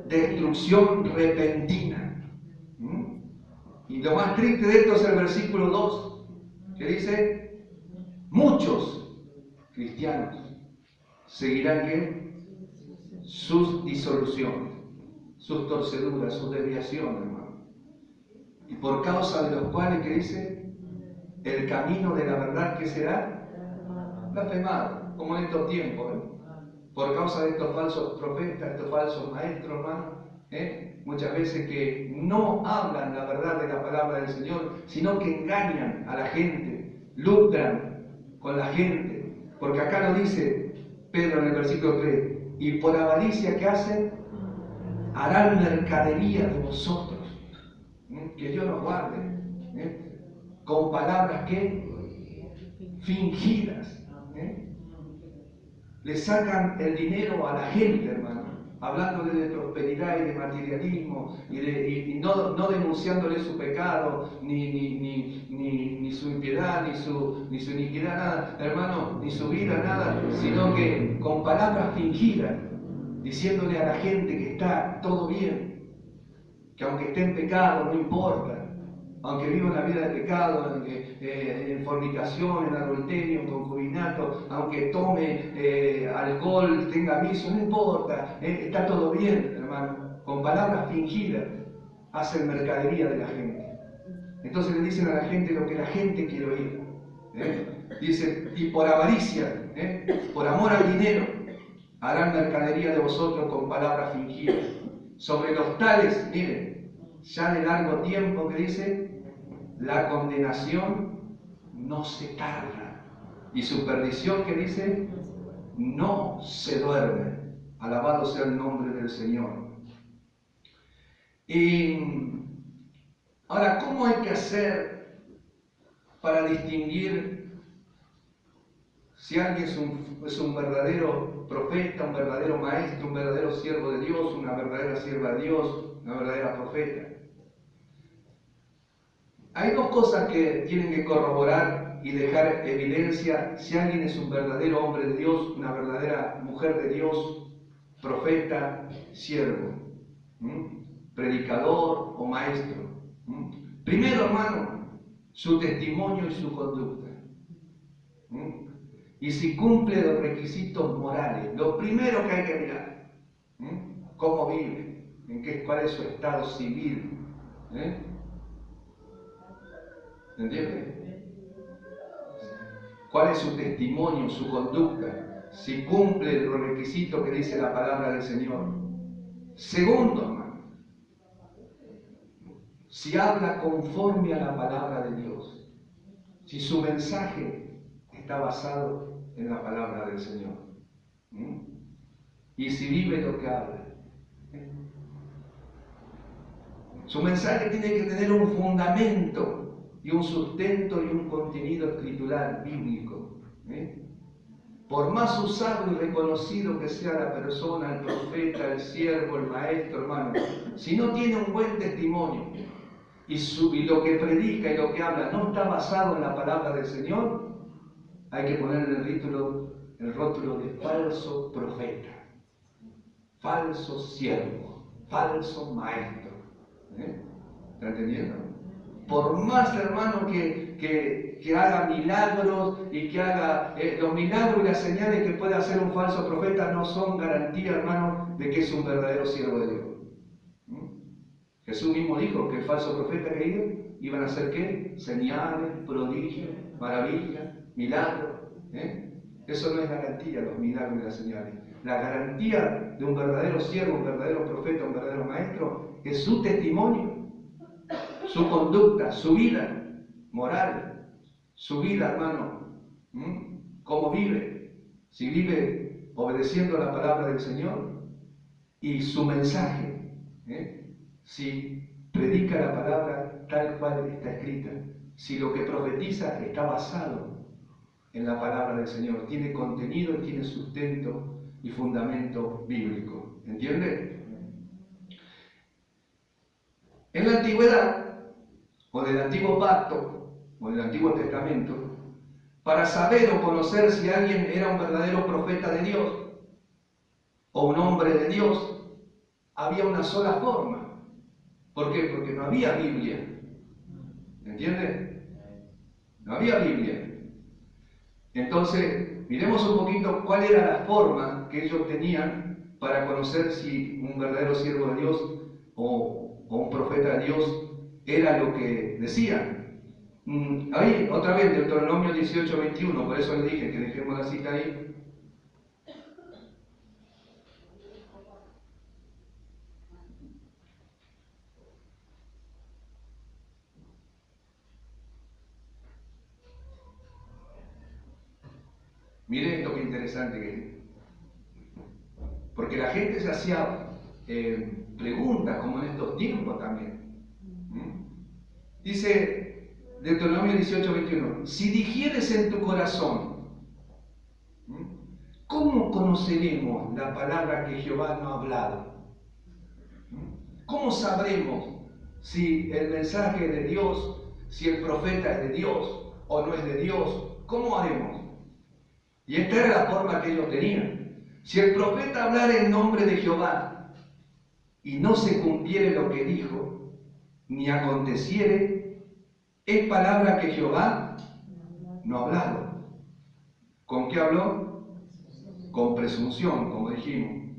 destrucción repentina. Y lo más triste de esto es el versículo 2, que dice, muchos cristianos seguirán que sus disoluciones, sus torceduras, sus desviaciones, hermano. Y por causa de los cuales, que dice, el camino de la verdad, que será blasfemado, como en estos tiempos, por causa de estos falsos profetas, estos falsos maestros, hermano, muchas veces que no hablan la verdad de la palabra del Señor, sino que engañan a la gente, lucran con la gente, porque acá lo dice Pedro en el versículo 3, y por avaricia que hacen, harán mercadería de vosotros. Que Dios nos guarde. Con palabras que fingidas. Le sacan el dinero a la gente, hermano, hablándole de prosperidad y de materialismo y no denunciándole su pecado, ni su impiedad, ni su iniquidad, nada, hermano, ni su vida, nada, sino que con palabras fingidas diciéndole a la gente que está todo bien, que aunque esté en pecado no importa, aunque viva una vida de pecado, en fornicación, en adulterio, en concubinato, aunque tome alcohol, tenga vicio, no importa, está todo bien, hermano. Con palabras fingidas hacen mercadería de la gente. Entonces le dicen a la gente lo que la gente quiere oír. Dice, y por avaricia, por amor al dinero, harán mercadería de vosotros con palabras fingidas. Sobre los tales, miren, ya de largo tiempo que dice, la condenación no se tarda. Y su perdición, que dice, no se duerme. Alabado sea el nombre del Señor. Y ahora, ¿cómo hay que hacer para distinguir si alguien es un verdadero profeta, un verdadero maestro, un verdadero siervo de Dios, una verdadera sierva de Dios, una verdadera profeta? Hay dos cosas que tienen que corroborar y dejar evidencia si alguien es un verdadero hombre de Dios, una verdadera mujer de Dios, profeta, siervo, predicador o maestro. Primero, hermano, su testimonio y su conducta. Y si cumple los requisitos morales, lo primero que hay que mirar, cómo vive, cuál es su estado civil. ¿Entiende? ¿Cuál es su testimonio, su conducta? Si cumple los requisitos que dice la palabra del Señor. Segundo, hermano, si habla conforme a la palabra de Dios. Si su mensaje está basado en la palabra del Señor. Y si vive lo que habla. Su mensaje tiene que tener un fundamento y un sustento y un contenido escritural, bíblico. Por más usado y reconocido que sea la persona, el profeta, el siervo, el maestro, hermano, si no tiene un buen testimonio y lo que predica y lo que habla no está basado en la palabra del Señor, hay que poner en el rótulo de falso profeta, falso siervo, falso maestro. ¿Está entendiendo? Por más, hermano, que haga milagros y que haga los milagros y las señales que pueda hacer un falso profeta no son garantía, hermano, de que es un verdadero siervo de Dios. Jesús mismo dijo que el falso profeta que iban a hacer ¿qué? Señales, prodigios, maravillas, milagros. Eso no es garantía, los milagros y las señales. La garantía de un verdadero siervo, un verdadero profeta, un verdadero maestro es su testimonio, su conducta, su vida moral, su vida, hermano, cómo vive, si vive obedeciendo la palabra del Señor, y su mensaje, si predica la palabra tal cual está escrita, si lo que profetiza está basado en la palabra del Señor, tiene contenido y tiene sustento y fundamento bíblico. ¿Entiende? En la antigüedad, o del antiguo pacto, o del antiguo testamento, para saber o conocer si alguien era un verdadero profeta de Dios o un hombre de Dios, había una sola forma. ¿Por qué? Porque no había Biblia. ¿Entiende? No había Biblia. Entonces, miremos un poquito cuál era la forma que ellos tenían para conocer si un verdadero siervo de Dios o un profeta de Dios era lo que decían. Ahí, otra vez, Deuteronomio 18:21, por eso le dije que dejemos la cita ahí. Miren lo que interesante que es. Porque la gente se hacía preguntas, como en estos tiempos también. Dice Deuteronomio 18:21, si dijeres en tu corazón, ¿cómo conoceremos la palabra que Jehová nos ha hablado? ¿Cómo sabremos si el mensaje es de Dios, si el profeta es de Dios o no es de Dios? ¿Cómo haremos? Y esta era la forma que ellos tenían. Si el profeta hablara en nombre de Jehová y no se cumpliere lo que dijo, ni aconteciere, es palabra que Jehová no ha hablado. ¿Con qué habló? Con presunción, como dijimos.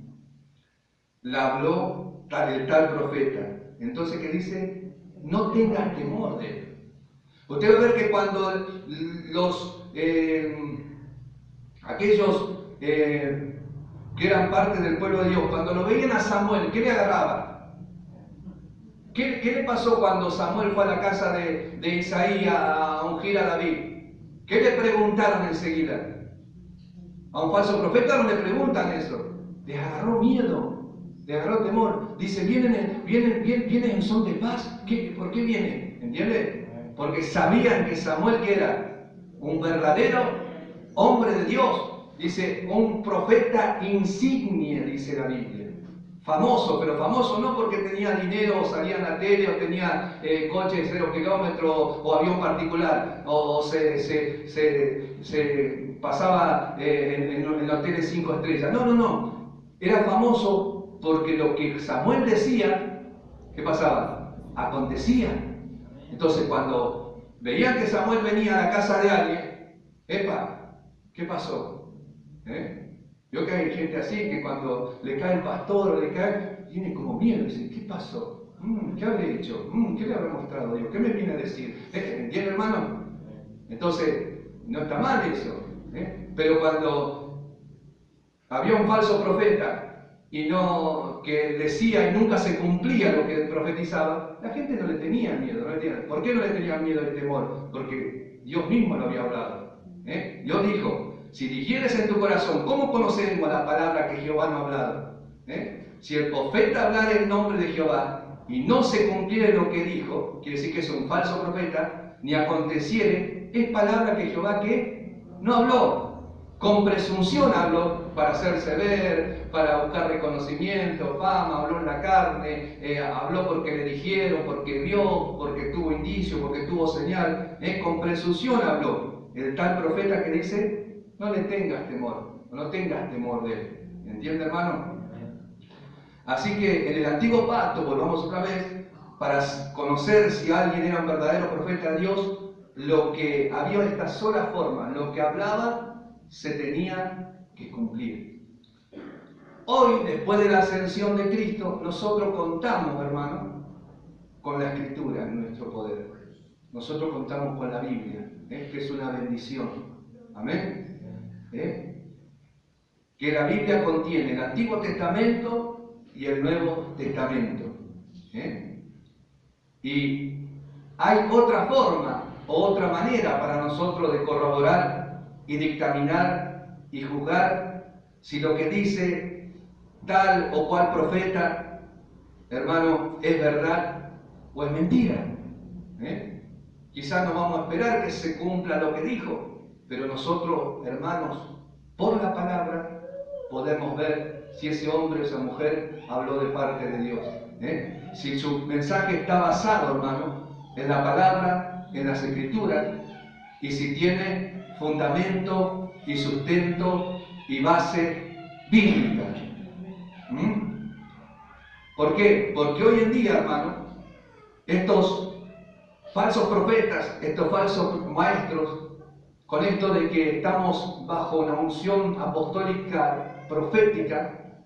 La habló el tal profeta. Entonces, ¿qué dice? No tengas temor de él. Usted va a ver que cuando aquellos que eran parte del pueblo de Dios, cuando lo veían a Samuel, ¿qué le agarraba? ¿Qué le pasó cuando Samuel fue a la casa de Isaí a ungir a David? ¿Qué le preguntaron enseguida? A un falso profeta no le preguntan eso. Le agarró miedo, le agarró temor. Dice, vienen en son de paz. ¿Por qué vienen? ¿Entiende? Porque sabían que Samuel, que era un verdadero hombre de Dios. Dice, un profeta insigne, dice la Biblia. Famoso, pero famoso no porque tenía dinero o salía en la tele o tenía coche de 0 kilómetros o avión particular o se pasaba en hoteles 5 estrellas. No. Era famoso porque lo que Samuel decía, ¿qué pasaba? Acontecía. Entonces cuando veían que Samuel venía a la casa de alguien, ¡epa! ¿Qué pasó? Yo que hay gente así que cuando le cae el pastor o le cae, tiene como miedo, dice, ¿qué pasó? ¿Qué habré hecho? ¿Qué le habré mostrado Dios? ¿Qué me viene a decir? ¿Entiende, hermano? Entonces, no está mal eso. Pero cuando había un falso profeta y que decía y nunca se cumplía lo que profetizaba, la gente no le tenía miedo. ¿Por qué no le tenían miedo y temor? Porque Dios mismo lo había hablado. Dios dijo, si dijeres en tu corazón, ¿cómo conocemos la palabra que Jehová no ha hablado? Si el profeta hablara en nombre de Jehová y no se cumpliere lo que dijo, quiere decir que es un falso profeta, ni aconteciere, es palabra que Jehová que no habló. Con presunción habló para hacerse ver, para buscar reconocimiento, fama, habló en la carne, habló porque le dijeron, porque vio, porque tuvo indicio, porque tuvo señal. Con presunción habló. El tal profeta que dice, no le tengas temor, no tengas temor de él. ¿Entiende, hermano? Así que en el antiguo pacto, volvamos otra vez, para conocer si alguien era un verdadero profeta de Dios, lo que había esta sola forma, lo que hablaba se tenía que cumplir. Hoy, después de la ascensión de Cristo, nosotros contamos, hermano, con la Escritura en nuestro poder. Nosotros contamos con la Biblia, que es una bendición. Amén. Que la Biblia contiene el Antiguo Testamento y el Nuevo Testamento. Y hay otra forma o otra manera para nosotros de corroborar y dictaminar y juzgar si lo que dice tal o cual profeta, hermano, es verdad o es mentira. Quizás no vamos a esperar que se cumpla lo que dijo, pero nosotros, hermanos, por la palabra podemos ver si ese hombre o esa mujer habló de parte de Dios. Si su mensaje está basado, hermano, en la palabra, en las Escrituras, y si tiene fundamento y sustento y base bíblica. ¿Por qué? Porque hoy en día, hermano, estos falsos profetas, estos falsos maestros, con esto de que estamos bajo una unción apostólica, profética,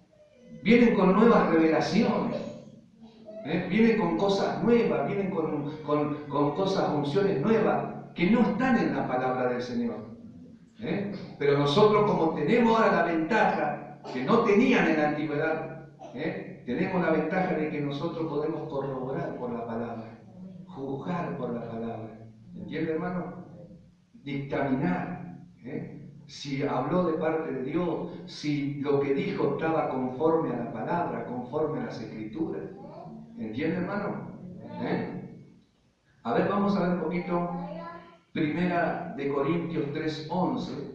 vienen con nuevas revelaciones, vienen con cosas nuevas, vienen con cosas, unciones nuevas, que no están en la palabra del Señor. Pero nosotros, como tenemos ahora la ventaja que no tenían en la antigüedad, tenemos la ventaja de que nosotros podemos corroborar por la palabra, juzgar por la palabra. ¿Entiende, hermano? Dictaminar. Si habló de parte de Dios, si lo que dijo estaba conforme a la palabra, conforme a las Escrituras. ¿Entiende, hermano? A ver, vamos a ver un poquito. Primera de Corintios 3:11.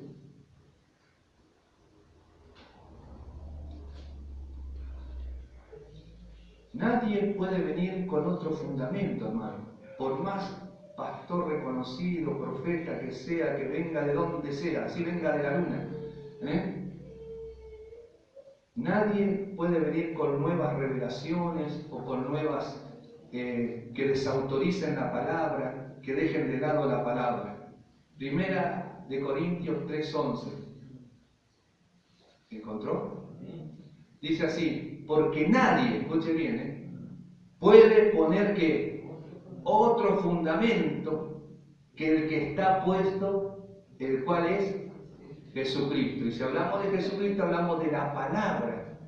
Nadie puede venir con otro fundamento, hermano. Por más pastor reconocido, profeta que sea, que venga de donde sea, así venga de la luna. Nadie puede venir con nuevas revelaciones o con nuevas que desautoricen la palabra, que dejen de lado la palabra. Primera de Corintios 3:11. ¿Encontró? Dice así, porque nadie, escuche bien, puede poner que otro fundamento que el que está puesto, el cual es Jesucristo. Y si hablamos de Jesucristo, hablamos de la palabra,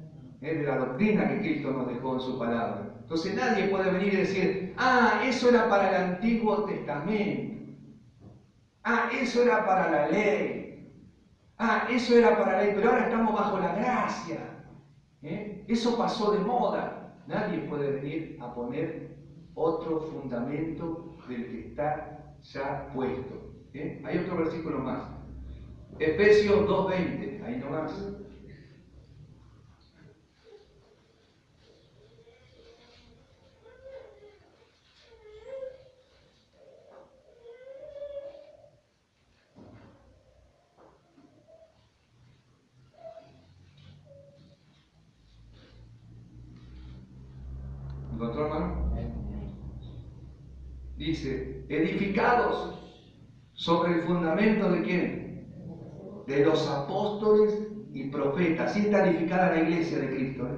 de la doctrina que Cristo nos dejó en su palabra. Entonces nadie puede venir y decir, eso era para el Antiguo Testamento, eso era para la ley, eso era para la ley, pero ahora estamos bajo la gracia, eso pasó de moda. Nadie puede venir a poner otro fundamento del que está ya puesto. Hay otro versículo más. Efesios 2:20, ahí nomás. ¿Encontró, hermano? Dice, edificados sobre el fundamento de ¿quién? De los apóstoles y profetas. Así está edificada la iglesia de Cristo,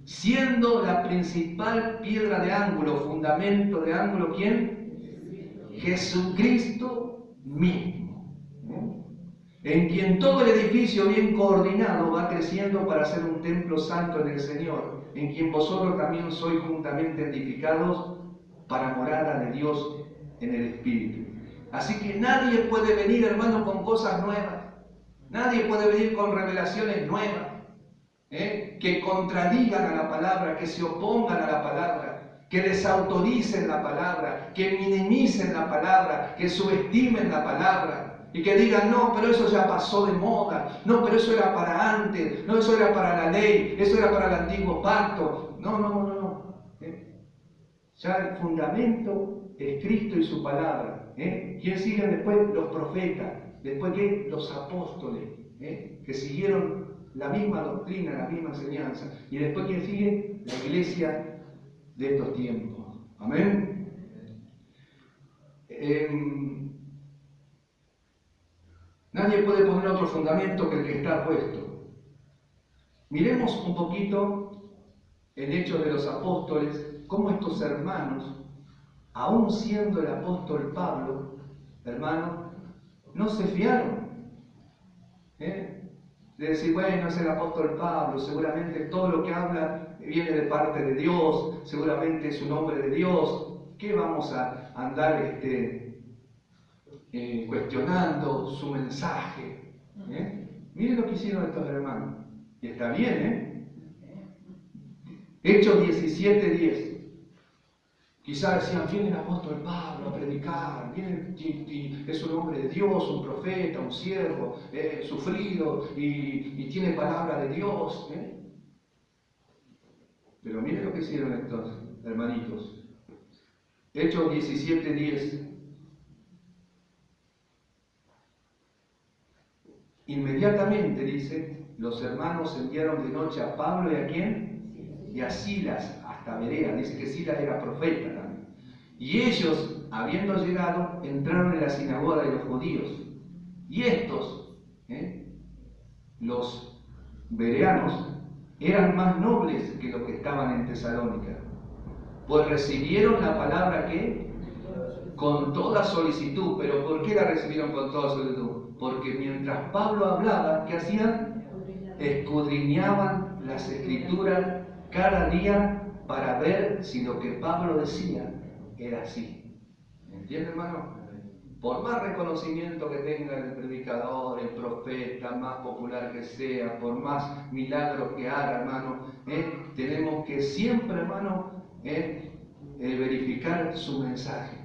siendo la principal piedra de ángulo, fundamento de ángulo, ¿quién? Jesucristo mismo, en quien todo el edificio bien coordinado va creciendo para ser un templo santo en el Señor, en quien vosotros también sois juntamente edificados para morada de Dios en el Espíritu. Así que nadie puede venir, hermano, con cosas nuevas. Nadie puede venir con revelaciones nuevas, que contradigan a la palabra, que se opongan a la palabra, que desautoricen la palabra, que minimicen la palabra, que subestimen la palabra y que digan, no, pero eso ya pasó de moda, no, pero eso era para antes, no, eso era para la ley, eso era para el antiguo pacto. No. Ya el fundamento es Cristo y su palabra. ¿Quién sigue después? Los profetas. Después, ¿qué? Los apóstoles, que siguieron la misma doctrina, la misma enseñanza. Y después, ¿quién sigue? La iglesia de estos tiempos. Amén. Nadie puede poner otro fundamento que el que está puesto. Miremos un poquito el hecho de los apóstoles, cómo estos hermanos, aún siendo el apóstol Pablo, hermano, no se fiaron. De decir, bueno, es el apóstol Pablo, seguramente todo lo que habla viene de parte de Dios, seguramente es un hombre de Dios. ¿Qué vamos a andar cuestionando su mensaje? Miren lo que hicieron estos hermanos. Y está bien, Hechos 17:10. Quizás decían, viene el apóstol Pablo a predicar, viene y es un hombre de Dios, un profeta, un siervo, sufrido y tiene palabra de Dios. Pero miren lo que hicieron estos hermanitos. Hechos 17:10. Inmediatamente, dice, los hermanos enviaron de noche a Pablo y a ¿quién? Y a Silas hasta Berea. Dice que Silas era profeta también. Y ellos, habiendo llegado, entraron en la sinagoga de los judíos. Y estos, los bereanos, eran más nobles que los que estaban en Tesalónica, pues recibieron la palabra que con toda solicitud. ¿Pero por qué la recibieron con toda solicitud? Porque mientras Pablo hablaba, ¿qué hacían? Escudriñaban las escrituras cada día para ver si lo que Pablo decía era así. ¿Entiende, hermano? Por más reconocimiento que tenga el predicador, el profeta, más popular que sea, por más milagros que haga, hermano, tenemos que siempre, hermano, verificar su mensaje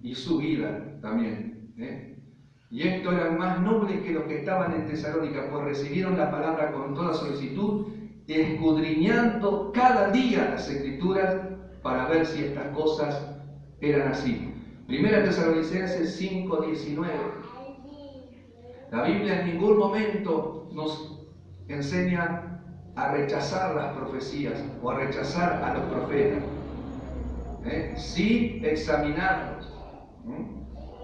y su vida también. Y estos eran más nobles que los que estaban en Tesalónica, pues recibieron la palabra con toda solicitud, escudriñando cada día las escrituras para ver si estas cosas eran así. Primera Tesalonicenses 5:19. La Biblia en ningún momento nos enseña a rechazar las profecías o a rechazar a los profetas. Sí examinarlos,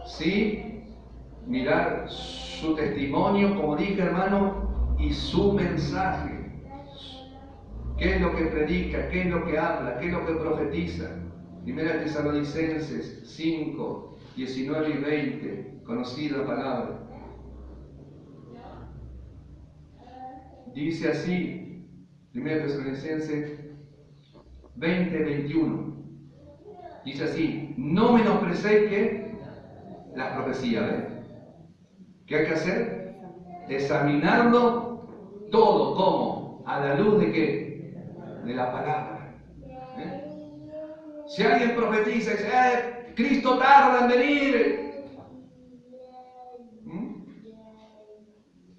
sí mirar su testimonio, como dije, hermano, y su mensaje. ¿Qué es lo que predica? ¿Qué es lo que habla? ¿Qué es lo que profetiza? Primera Tesalonicenses 5, 19 y 20, conocida palabra. Dice así, Primera Tesalonicenses 20, 21. Dice así: no menosprecéis que las profecías, ¿ves? ¿Qué hay que hacer? Examinarlo todo. ¿Cómo? A la luz de qué? De la palabra. Si alguien profetiza y dice, Cristo tarda en venir,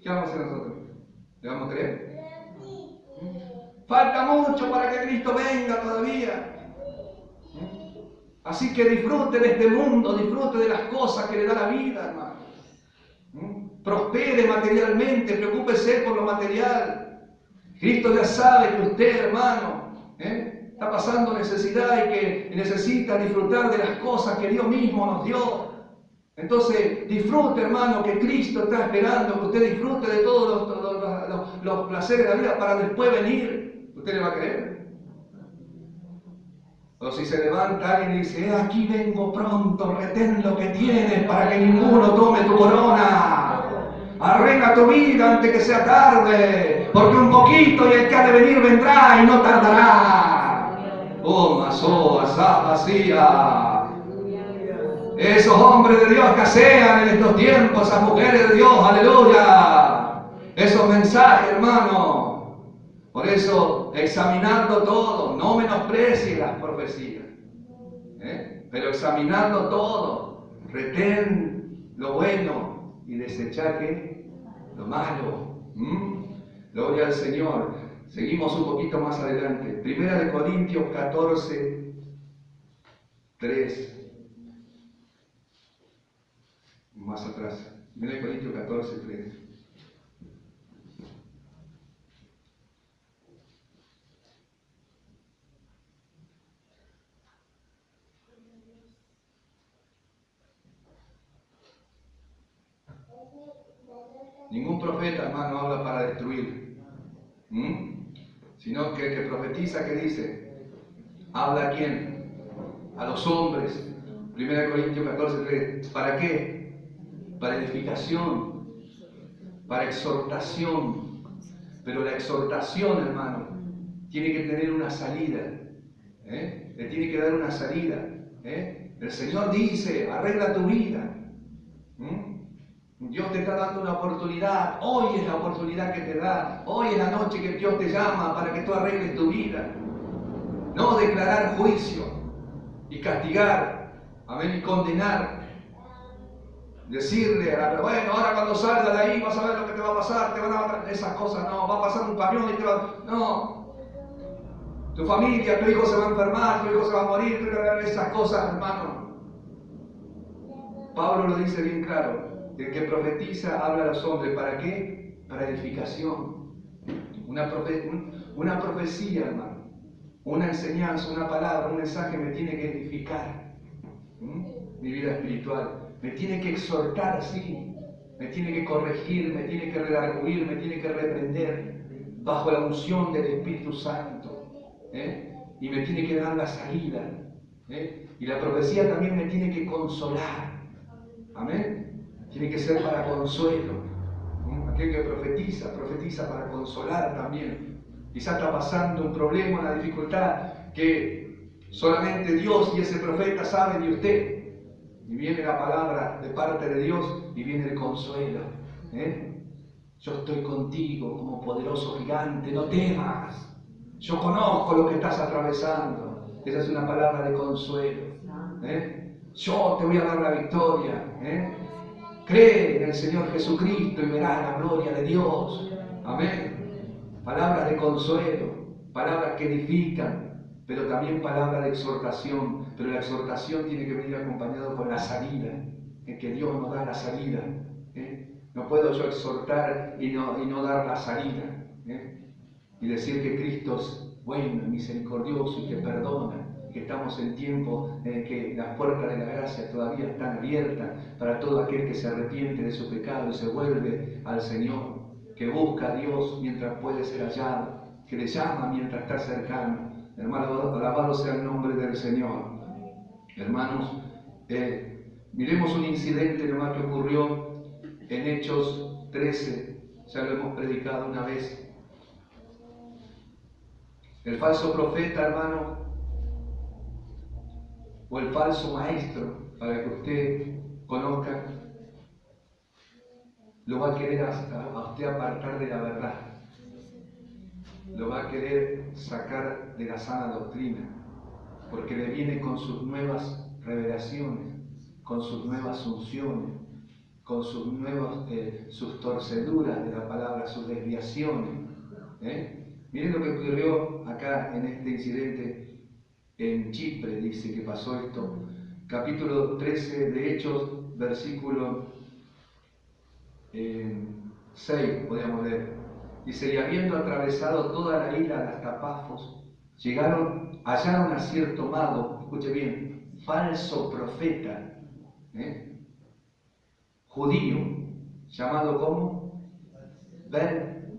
¿qué vamos a hacer nosotros? ¿Le vamos a creer? Falta mucho para que Cristo venga todavía. Así que disfrute de este mundo, disfrute de las cosas que le da la vida, hermano. Prospere materialmente, preocúpese por lo material. Cristo ya sabe que usted, hermano, está pasando necesidad y que necesita disfrutar de las cosas que Dios mismo nos dio. Entonces, disfrute, hermano, que Cristo está esperando que usted disfrute de todos los placeres de la vida para después venir. ¿Usted le va a creer? O si se levanta alguien y dice, aquí vengo pronto, retén lo que tienes para que ninguno tome tu corona. Arregla tu vida antes que sea tarde, porque un poquito y el que ha de venir vendrá y no tardará. Oh, maso, asá, vacía. Esos hombres de Dios que escasean en estos tiempos, esas mujeres de Dios, aleluya. Esos mensajes, hermano. Por eso, examinando todo, no menosprecie las profecías, pero examinando todo, retén lo bueno y desecha lo malo. Gloria al Señor. Seguimos un poquito más adelante. Primera de Corintios 14, 3. Más atrás. Primera de Corintios 14, 3. Ningún profeta, hermano, habla para destruir. Sino que el que profetiza, ¿qué dice? ¿Habla a quién? A los hombres. 1 Corintios 14:3. ¿Para qué? Para edificación, para exhortación. Pero la exhortación, hermano, tiene que tener una salida. Le tiene que dar una salida. El Señor dice, arregla tu vida. Dios te está dando una oportunidad. Hoy es la oportunidad que te da. Hoy es la noche que Dios te llama para que tú arregles tu vida. No declarar juicio y castigar, amén, y condenar. Decirle, bueno, ahora cuando salgas de ahí vas a ver lo que te va a pasar, te van a matar. Esas cosas no, va a pasar un camión y te va. No. Tu familia, tu hijo se va a enfermar, tu hijo se va a morir, esas cosas, hermano. Pablo lo dice bien claro. El que profetiza habla a los hombres. ¿Para qué? Para edificación. Una profecía, hermano. Una enseñanza, una palabra, un mensaje me tiene que edificar. Mi vida espiritual. Me tiene que exhortar, sí. Me tiene que corregir, me tiene que redarguir, me tiene que reprender. Bajo la unción del Espíritu Santo. Y me tiene que dar la salida. Y la profecía también me tiene que consolar. Amén. Tiene que ser para consuelo. Aquel que profetiza para consolar también. Quizá está pasando un problema, una dificultad que solamente Dios y ese profeta saben de usted. Y viene la palabra de parte de Dios y viene el consuelo. Yo estoy contigo como poderoso gigante, no temas. Yo conozco lo que estás atravesando. Esa es una palabra de consuelo. Yo te voy a dar la victoria. Cree en el Señor Jesucristo y verás la gloria de Dios. Amén. Palabras de consuelo, palabras que edifican, pero también palabras de exhortación. Pero la exhortación tiene que venir acompañado con la salida, en que Dios nos da la salida. No puedo yo exhortar y no dar la salida. y decir que Cristo es bueno, misericordioso y que perdona, que estamos en tiempo en que las puertas de la gracia todavía están abiertas para todo aquel que se arrepiente de su pecado y se vuelve al Señor, que busca a Dios mientras puede ser hallado, que le llama mientras está cercano. Hermano, alabado sea el nombre del Señor. Hermanos, miremos un incidente nomás que ocurrió en Hechos 13, ya lo hemos predicado una vez. El falso profeta, hermano, o el falso maestro, para que usted conozca, lo va a querer a usted apartar de la verdad, lo va a querer sacar de la sana doctrina, porque le viene con sus nuevas revelaciones, con sus nuevas unciones, con sus nuevas, sus torceduras de la palabra, sus desviaciones. Miren lo que ocurrió acá en este incidente en Chipre, dice que pasó esto. Capítulo 13 de Hechos, versículo 6, podríamos leer. Dice, y habiendo atravesado toda la isla hasta Pafos, hallaron a cierto mago, escuche bien, falso profeta, judío, llamado como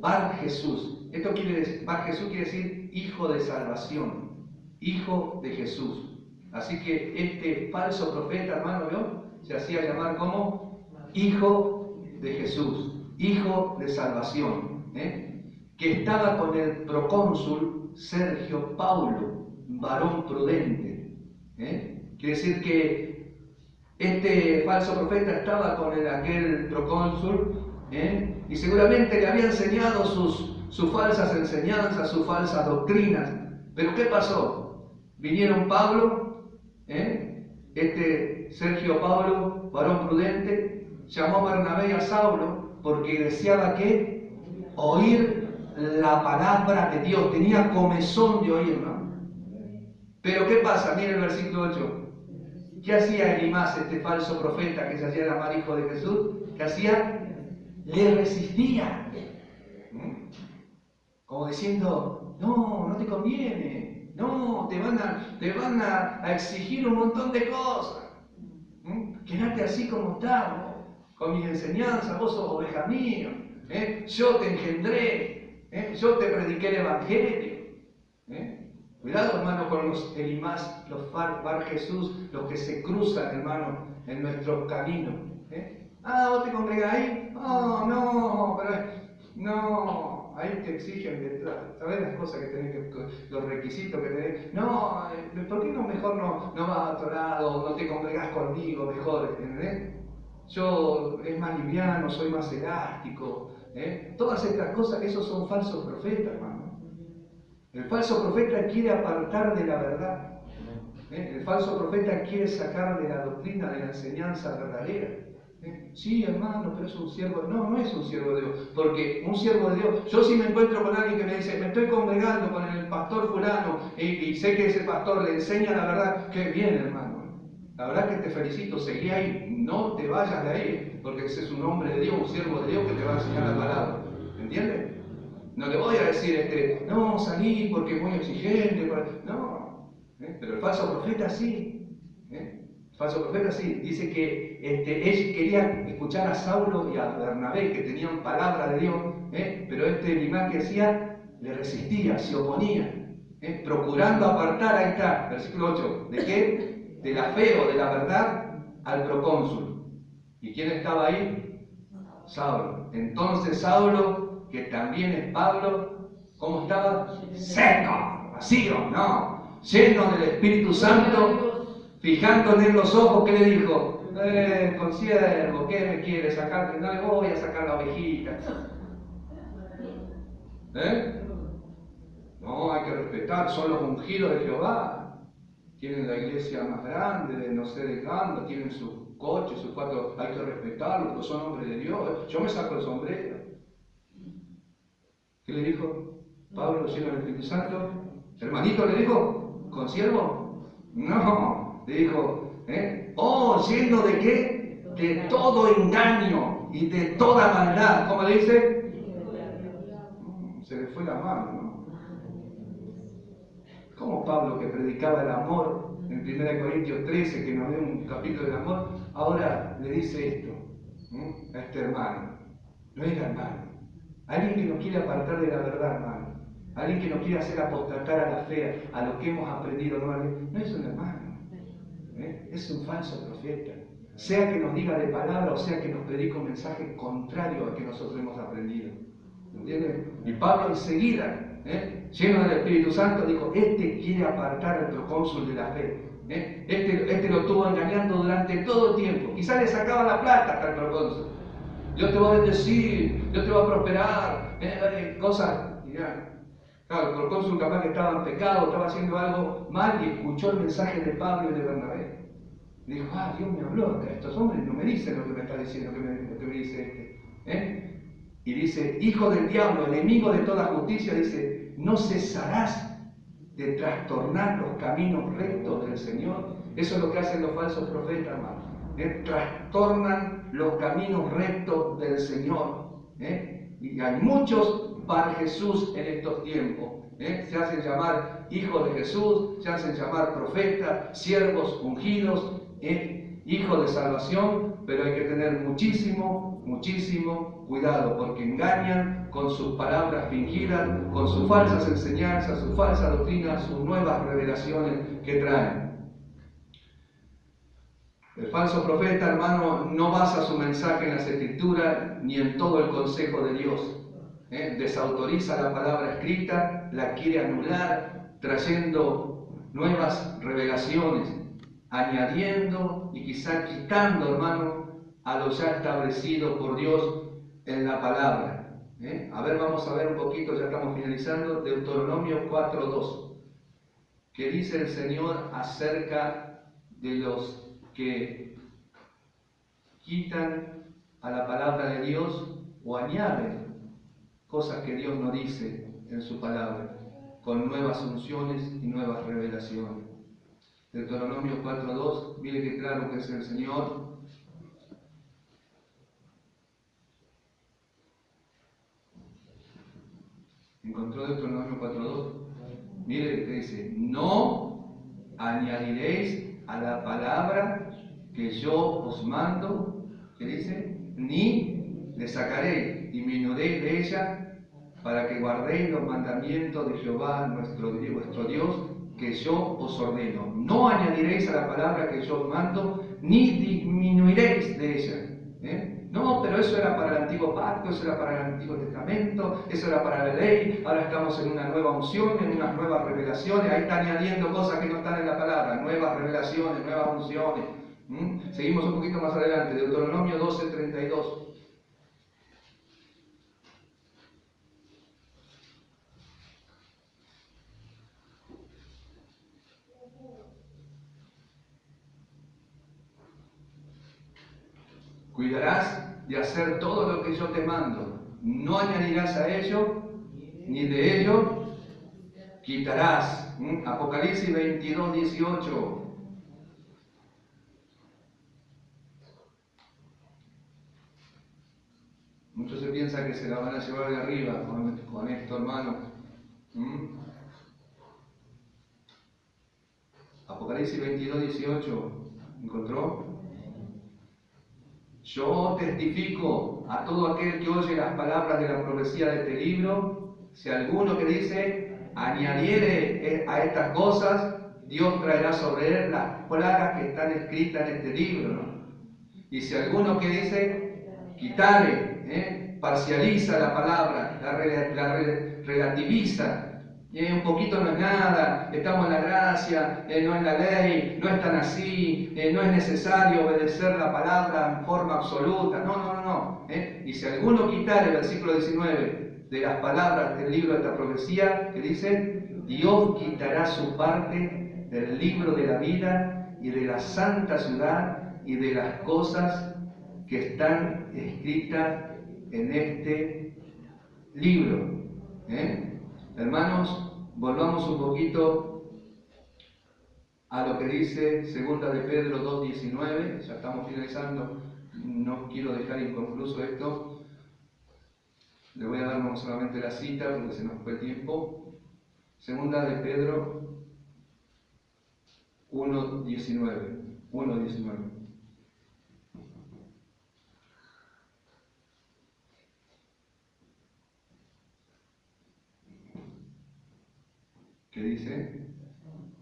Bar Jesús. Esto quiere decir, Bar Jesús quiere decir hijo de salvación, hijo de Jesús. Así que este falso profeta, hermano, ¿vio? Se hacía llamar como hijo de Jesús, hijo de salvación, que estaba con el procónsul Sergio Paulo, varón prudente. Quiere decir que este falso profeta estaba con aquel procónsul, y seguramente le había enseñado sus falsas enseñanzas, sus falsas doctrinas. Pero ¿qué pasó? Vinieron Pablo, este Sergio Paulo, varón prudente, llamó a Bernabé y a Saulo porque deseaba que oír la palabra de Dios, tenía comezón de oír, ¿no? Pero ¿qué pasa? Miren el versículo 8. ¿Qué hacía Elimás, este falso profeta que se hacía llamar hijo de Jesús? ¿Qué hacía? Le resistía. Como diciendo, no te conviene, no, te van a exigir un montón de cosas. Quédate así como estás, con mis enseñanzas, vos sos oveja mía, yo te engendré, yo te prediqué el Evangelio. Cuidado, hermano, con los Elimás, los Bar Jesús, los que se cruzan, hermano, en nuestro camino. ¿Vos te congregás ahí? Oh, no, pero no, ahí te exigen, ¿sabes las cosas que tenés, los requisitos que tenés? No, ¿por qué mejor no vas a otro lado, no te congregás conmigo mejor? Yo es más liviano, soy más elástico. Todas estas cosas, esos son falsos profetas, hermano. El falso profeta quiere apartar de la verdad. El falso profeta quiere sacar de la doctrina, de la enseñanza verdadera. Sí, hermano, pero es un siervo. No es un siervo de Dios. Porque un siervo de Dios, yo si me encuentro con alguien que me dice, me estoy congregando con el pastor fulano y sé que ese pastor le enseña la verdad, qué bien, hermano. La verdad que te felicito, seguí ahí, no te vayas de ahí, porque ese es un hombre de Dios, un siervo de Dios que te va a enseñar la palabra. ¿Entiendes? No le voy a decir, no, salí porque es muy exigente. No, pero el falso profeta sí. El falso profeta sí. Dice que él quería escuchar a Saulo y a Bernabé, que tenían palabra de Dios, pero Elimás que hacía, le resistía, se oponía, procurando apartar, ahí está, versículo 8, ¿de qué? De la fe o de la verdad al procónsul. ¿Y quién estaba ahí? Saulo. Entonces Saulo, que también es Pablo, ¿cómo estaba? Seco, vacío, no, lleno del Espíritu Santo, fijándole en los ojos, ¿qué le dijo? Consiervo, ¿qué me quiere sacar? No le voy a sacar la ovejita. No, hay que respetar, son los ungidos de Jehová. Tienen la iglesia más grande, de no sé de cuándo, tienen sus coches, sus cuatro, hay que respetarlos, porque son hombres de Dios. Yo me saco el sombrero. ¿Qué le dijo? Pablo, lleno del Espíritu Santo. ¿Hermanito le dijo? ¿Consiervo? No, le dijo, lleno de qué? De todo engaño y de toda maldad. ¿Cómo le dice? Se le fue la mano, ¿no? mismo Pablo que predicaba el amor en 1 Corintios 13, que nos dio un capítulo del amor, ahora le dice esto a este hermano. No era hermano. Alguien que nos quiere apartar de la verdad, hermano. Alguien que nos quiere hacer apostatar a la fe, a lo que hemos aprendido. No es un hermano. Es un falso profeta. Sea que nos diga de palabra o sea que nos predique un mensaje contrario al que nosotros hemos aprendido. ¿Entienden? Y Pablo enseguida, lleno del Espíritu Santo, dijo, este quiere apartar al procónsul de la fe. Este lo estuvo engañando durante todo el tiempo. Quizás le sacaba la plata hasta el procónsul. Dios te va a bendecir, Dios te va a prosperar, cosas. Mirá, claro, el procónsul capaz que estaba en pecado, estaba haciendo algo mal y escuchó el mensaje de Pablo y de Bernabé. Dijo, Dios me habló acá, estos hombres no me dicen lo que me está diciendo, lo que me dice este. Y dice, hijo del diablo, enemigo de toda justicia, dice, no cesarás de trastornar los caminos rectos del Señor. Eso es lo que hacen los falsos profetas, hermano. Trastornan los caminos rectos del Señor. Y hay muchos para Jesús en estos tiempos. Se hacen llamar hijos de Jesús, se hacen llamar profetas, siervos ungidos, hijos de salvación, pero hay que tener muchísimo cuidado, porque engañan con sus palabras fingidas, con sus falsas enseñanzas, sus falsas doctrinas, sus nuevas revelaciones que traen. El falso profeta, hermano, no basa su mensaje en las Escrituras ni en todo el consejo de Dios. Desautoriza la palabra escrita, la quiere anular, trayendo nuevas revelaciones, añadiendo y quizá quitando, hermano, a lo ya establecido por Dios en la palabra. A ver, vamos a ver un poquito, ya estamos finalizando, Deuteronomio 4:2. ¿Qué dice el Señor acerca de los que quitan a la palabra de Dios o añaden cosas que Dios no dice en su palabra, con nuevas unciones y nuevas revelaciones? Deuteronomio 4:2, mire qué claro que es el Señor. ¿Encontró Deuteronomio 4:2? Mire que dice, no añadiréis a la palabra que yo os mando, ¿qué dice? Ni le sacaréis, disminuiréis de ella, para que guardéis los mandamientos de Jehová vuestro Dios, que yo os ordeno. No añadiréis a la palabra que yo os mando, ni disminuiréis de ella. No, pero eso era para el antiguo pacto, eso era para el antiguo testamento, eso era para la ley, ahora estamos en una nueva unción, en unas nuevas revelaciones, ahí está añadiendo cosas que no están en la palabra, nuevas revelaciones, nuevas unciones. Seguimos un poquito más adelante, Deuteronomio 12:32. Cuidarás de hacer todo lo que yo te mando. No añadirás a ello, ni de ello quitarás. Apocalipsis 22:18. Muchos se piensan que se la van a llevar de arriba con esto, hermano. Apocalipsis 22:18. ¿Encontró? Yo testifico a todo aquel que oye las palabras de la profecía de este libro, si alguno que dice, añadiere a estas cosas, Dios traerá sobre él las plagas que están escritas en este libro, ¿no? Y si alguno que dice, quitare, parcializa la palabra, la relativiza, un poquito no es nada, estamos en la gracia, no en la ley, no es tan así, no es necesario obedecer la palabra en forma absoluta. No. Y si alguno quitare, el versículo 19, de las palabras del libro de esta profecía, que dice, Dios quitará su parte del libro de la vida y de la santa ciudad y de las cosas que están escritas en este libro. Hermanos, volvamos un poquito a lo que dice 2 de Pedro 2:19, ya estamos finalizando, no quiero dejar inconcluso esto, le voy a dar no solamente la cita porque se nos fue el tiempo. 2 de Pedro 1:19. 1:19. ¿Qué dice?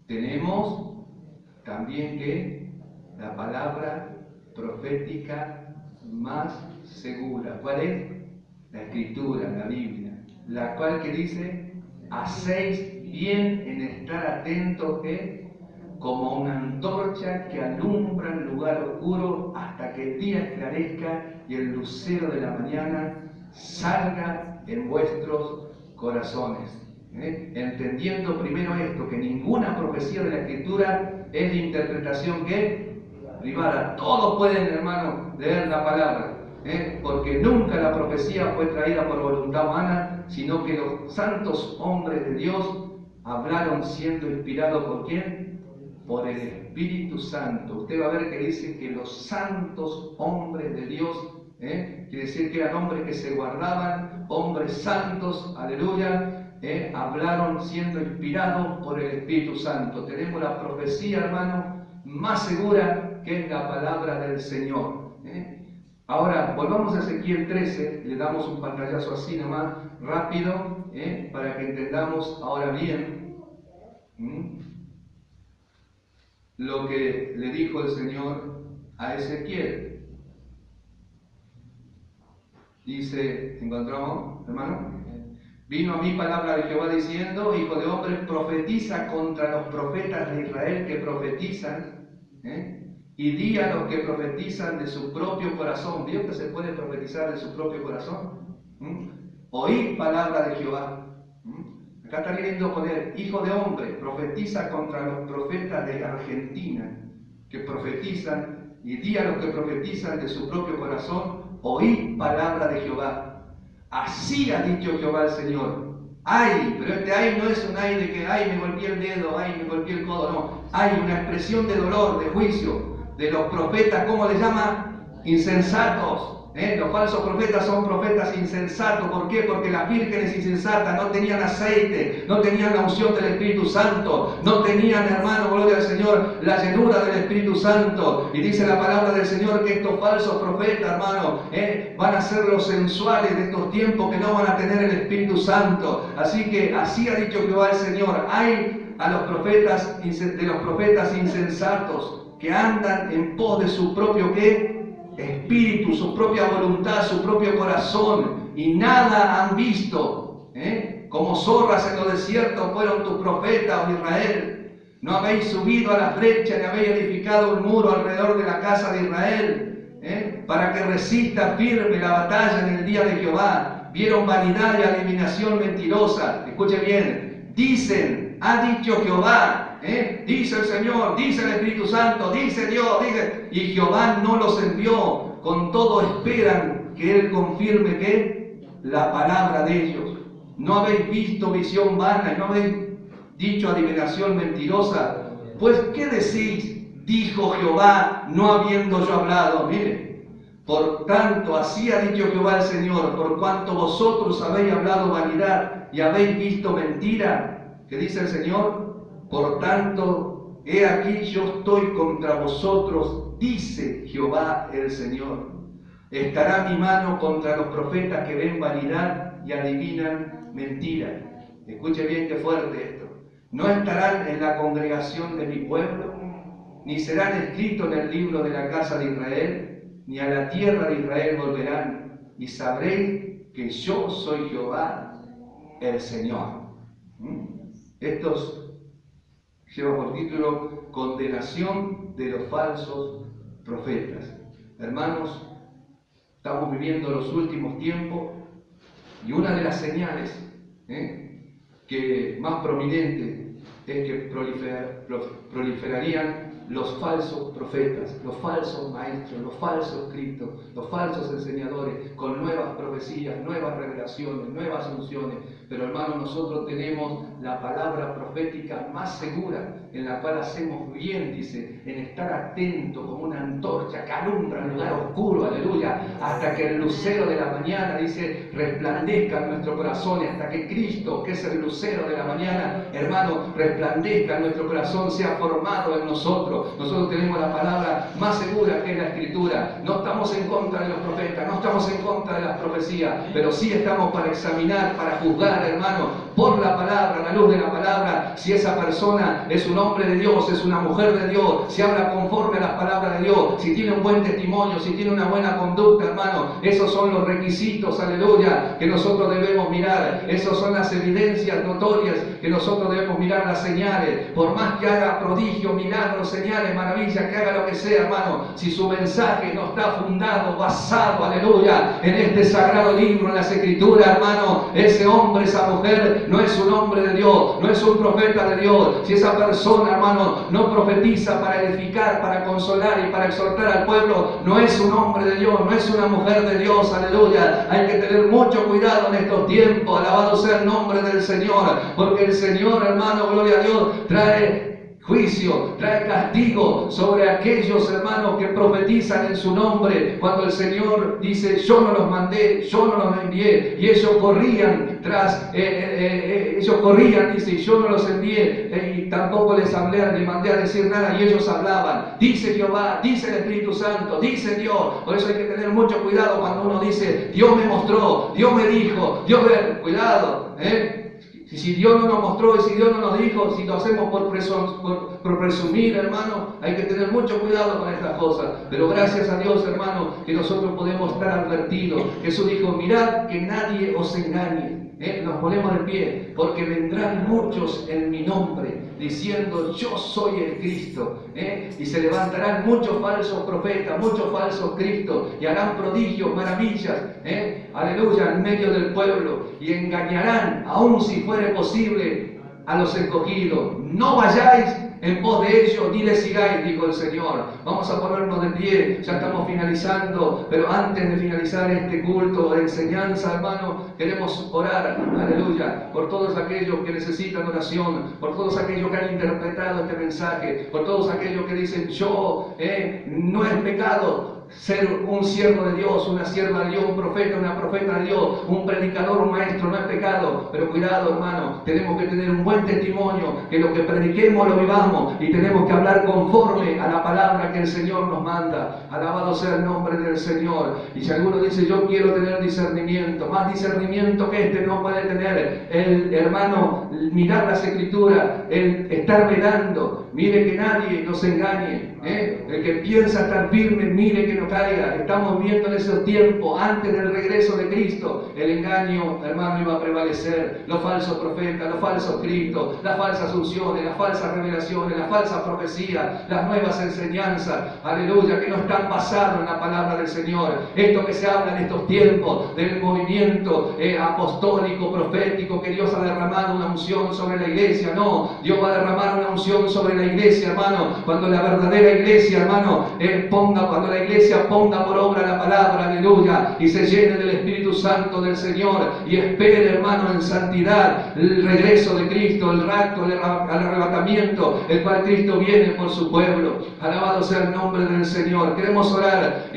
Tenemos también que la palabra profética más segura. ¿Cuál es? La Escritura, la Biblia. La cual que dice, hacéis bien en estar atentos que como una antorcha que alumbra el lugar oscuro hasta que el día esclarezca y el lucero de la mañana salga en vuestros corazones. Entendiendo primero esto, que ninguna profecía de la Escritura es de interpretación que privada. Todos pueden, hermano, leer la palabra, porque nunca la profecía fue traída por voluntad humana, sino que los santos hombres de Dios hablaron siendo inspirados ¿por quién? Por el Espíritu Santo. Usted va a ver que dice que los santos hombres de Dios, quiere decir que eran hombres que se guardaban, hombres santos, aleluya, hablaron siendo inspirados por el Espíritu Santo. Tenemos la profecía, hermano, más segura que es la palabra del Señor. Ahora, volvamos a Ezequiel 13, le damos un pantallazo así nomás, rápido, para que entendamos ahora bien lo que le dijo el Señor a Ezequiel. Dice, ¿encontramos, hermano? Vino a mí palabra de Jehová diciendo, hijo de hombre, profetiza contra los profetas de Israel que profetizan, y di a los que profetizan de su propio corazón. ¿Vio que se puede profetizar de su propio corazón? Oíd palabra de Jehová. Acá está queriendo poner, hijo de hombre, profetiza contra los profetas de Argentina que profetizan, y di a los que profetizan de su propio corazón, oíd palabra de Jehová. Así ha dicho Jehová el Señor. Ay, pero este ay no es un ay de que ay me golpeé el dedo, ay me golpeé el codo, no. Hay una expresión de dolor, de juicio, de los profetas, ¿cómo les llama? Insensatos. Los falsos profetas son profetas insensatos. ¿Por qué? Porque las vírgenes insensatas no tenían aceite, no tenían la unción del Espíritu Santo, no tenían, hermano, gloria al Señor, la llenura del Espíritu Santo. Y dice la palabra del Señor que estos falsos profetas, hermano, van a ser los sensuales de estos tiempos que no van a tener el Espíritu Santo. Así que así ha dicho Jehová el Señor. Hay a los profetas, de los profetas insensatos que andan en pos de su propio ¿qué? Espíritu, su propia voluntad, su propio corazón, y nada han visto. Como zorras en los desiertos fueron tus profetas, oh Israel. No habéis subido a la brecha ni habéis edificado un muro alrededor de la casa de Israel, para que resista firme la batalla en el día de Jehová. Vieron vanidad y adivinación mentirosa. Escuche bien, dicen, ha dicho Jehová. Dice el Señor, dice el Espíritu Santo, dice Dios, dice, y Jehová no los envió. Con todo esperan que Él confirme que la palabra de ellos. No habéis visto visión vana y no habéis dicho adivinación mentirosa. Pues, ¿qué decís? Dijo Jehová, no habiendo yo hablado. Mire, por tanto, así ha dicho Jehová el Señor, por cuanto vosotros habéis hablado vanidad y habéis visto mentira, ¿qué dice el Señor? Por tanto, he aquí yo estoy contra vosotros, dice Jehová el Señor. Estará mi mano contra los profetas que ven vanidad y adivinan mentira. Escuche bien qué fuerte esto. No estarán en la congregación de mi pueblo, ni serán escritos en el libro de la casa de Israel, ni a la tierra de Israel volverán, y sabréis que yo soy Jehová el Señor. Estos lleva por título Condenación de los falsos profetas. Hermanos, estamos viviendo los últimos tiempos y una de las señales que más prominente es que proliferarían los falsos profetas, los falsos maestros, los falsos cristos, los falsos enseñadores, con nuevas profecías, nuevas revelaciones, nuevas unciones. Pero hermanos, nosotros tenemos la palabra profética más segura, en la cual hacemos bien, dice, en estar atento como una antorcha que alumbra el lugar oscuro, aleluya, hasta que el lucero de la mañana, dice, resplandezca en nuestro corazón, hasta que Cristo, que es el lucero de la mañana, hermano, resplandezca resplandezca en nuestro corazón, sea formado en nosotros. Nosotros tenemos la palabra más segura que es la Escritura. No estamos en contra de los profetas, no estamos en contra de las profecías, pero sí estamos para examinar, para juzgar, hermano, por la palabra, a la luz de la palabra, si esa persona es un hombre de Dios, es una mujer de Dios, si habla conforme a las palabras de Dios, si tiene un buen testimonio, si tiene una buena conducta, hermano. Esos son los requisitos, aleluya, que nosotros debemos mirar. Esas son las evidencias notorias que nosotros debemos mirar, las señales. Por más que haga prodigios, milagros, señales, maravillas, que haga lo que sea, hermano, si su mensaje no está fundado, basado, aleluya, en este sagrado libro, en las Escrituras, hermano, ese hombre, esa mujer, no es un hombre de Dios, no es un profeta de Dios. Si esa persona, hermano, no profetiza para edificar, para consolar y para exhortar al pueblo, no es un hombre de Dios, no es una mujer de Dios, aleluya. Hay que tener mucho cuidado en estos tiempos, alabado sea el nombre del Señor, porque el Señor, hermano, gloria a Dios, trae juicio, trae castigo sobre aquellos, hermanos, que profetizan en su nombre, cuando el Señor dice: yo no los mandé, yo no los envié, y ellos corrían ellos corrían, dice, y yo no los envié, y tampoco les mandé a decir nada, y ellos hablaban. Dice Jehová, dice el Espíritu Santo, dice Dios. Por eso hay que tener mucho cuidado cuando uno dice: Dios me mostró, Dios me dijo, Dios me... Cuidado, Si Dios no nos mostró y si Dios no nos dijo, si lo hacemos por presumir, hermano, hay que tener mucho cuidado con estas cosas. Pero gracias a Dios, hermano, que nosotros podemos estar advertidos. Jesús dijo: mirad que nadie os engañe. Nos ponemos de pie, porque vendrán muchos en mi nombre, diciendo: yo soy el Cristo. Y se levantarán muchos falsos profetas, muchos falsos Cristos, y harán prodigios, maravillas, aleluya, en medio del pueblo, y engañarán, aun si fuere posible, a los escogidos. No vayáis en pos de ellos, ni les sigáis, dijo el Señor. Vamos a ponernos de pie, ya estamos finalizando, pero antes de finalizar este culto de enseñanza, hermano, queremos orar, aleluya, por todos aquellos que necesitan oración, por todos aquellos que han interpretado este mensaje, por todos aquellos que dicen: yo, no es pecado ser un siervo de Dios, una sierva de Dios, un profeta, una profeta de Dios, un predicador, un maestro, no es pecado. Pero cuidado, hermano, tenemos que tener un buen testimonio, que lo que prediquemos lo vivamos, y tenemos que hablar conforme a la palabra que el Señor nos manda. Alabado sea el nombre del Señor. Y si alguno dice: yo quiero tener discernimiento, más discernimiento que este no puede tener el hermano, mirar las Escrituras, el estar velando. Mire que nadie nos engañe. El que piensa estar firme, mire que no caiga. Estamos viendo en esos tiempos, antes del regreso de Cristo, el engaño, hermano, iba a prevalecer. Los falsos profetas, los falsos Cristos, las falsas unciones, las falsas revelaciones, las falsas profecías, las nuevas enseñanzas, aleluya, que no están basadas en la palabra del Señor. Esto que se habla en estos tiempos del movimiento apostólico, profético, que Dios ha derramado una unción sobre la iglesia. No, Dios va a derramar una unción sobre la iglesia, hermano, cuando la verdadera iglesia, hermano, cuando la iglesia ponga por obra la palabra, aleluya, y se llene del Espíritu Santo del Señor, y espere, hermano, en santidad el regreso de Cristo, el rapto, el arrebatamiento, el cual Cristo viene por su pueblo. Alabado sea el nombre del Señor. Queremos orar.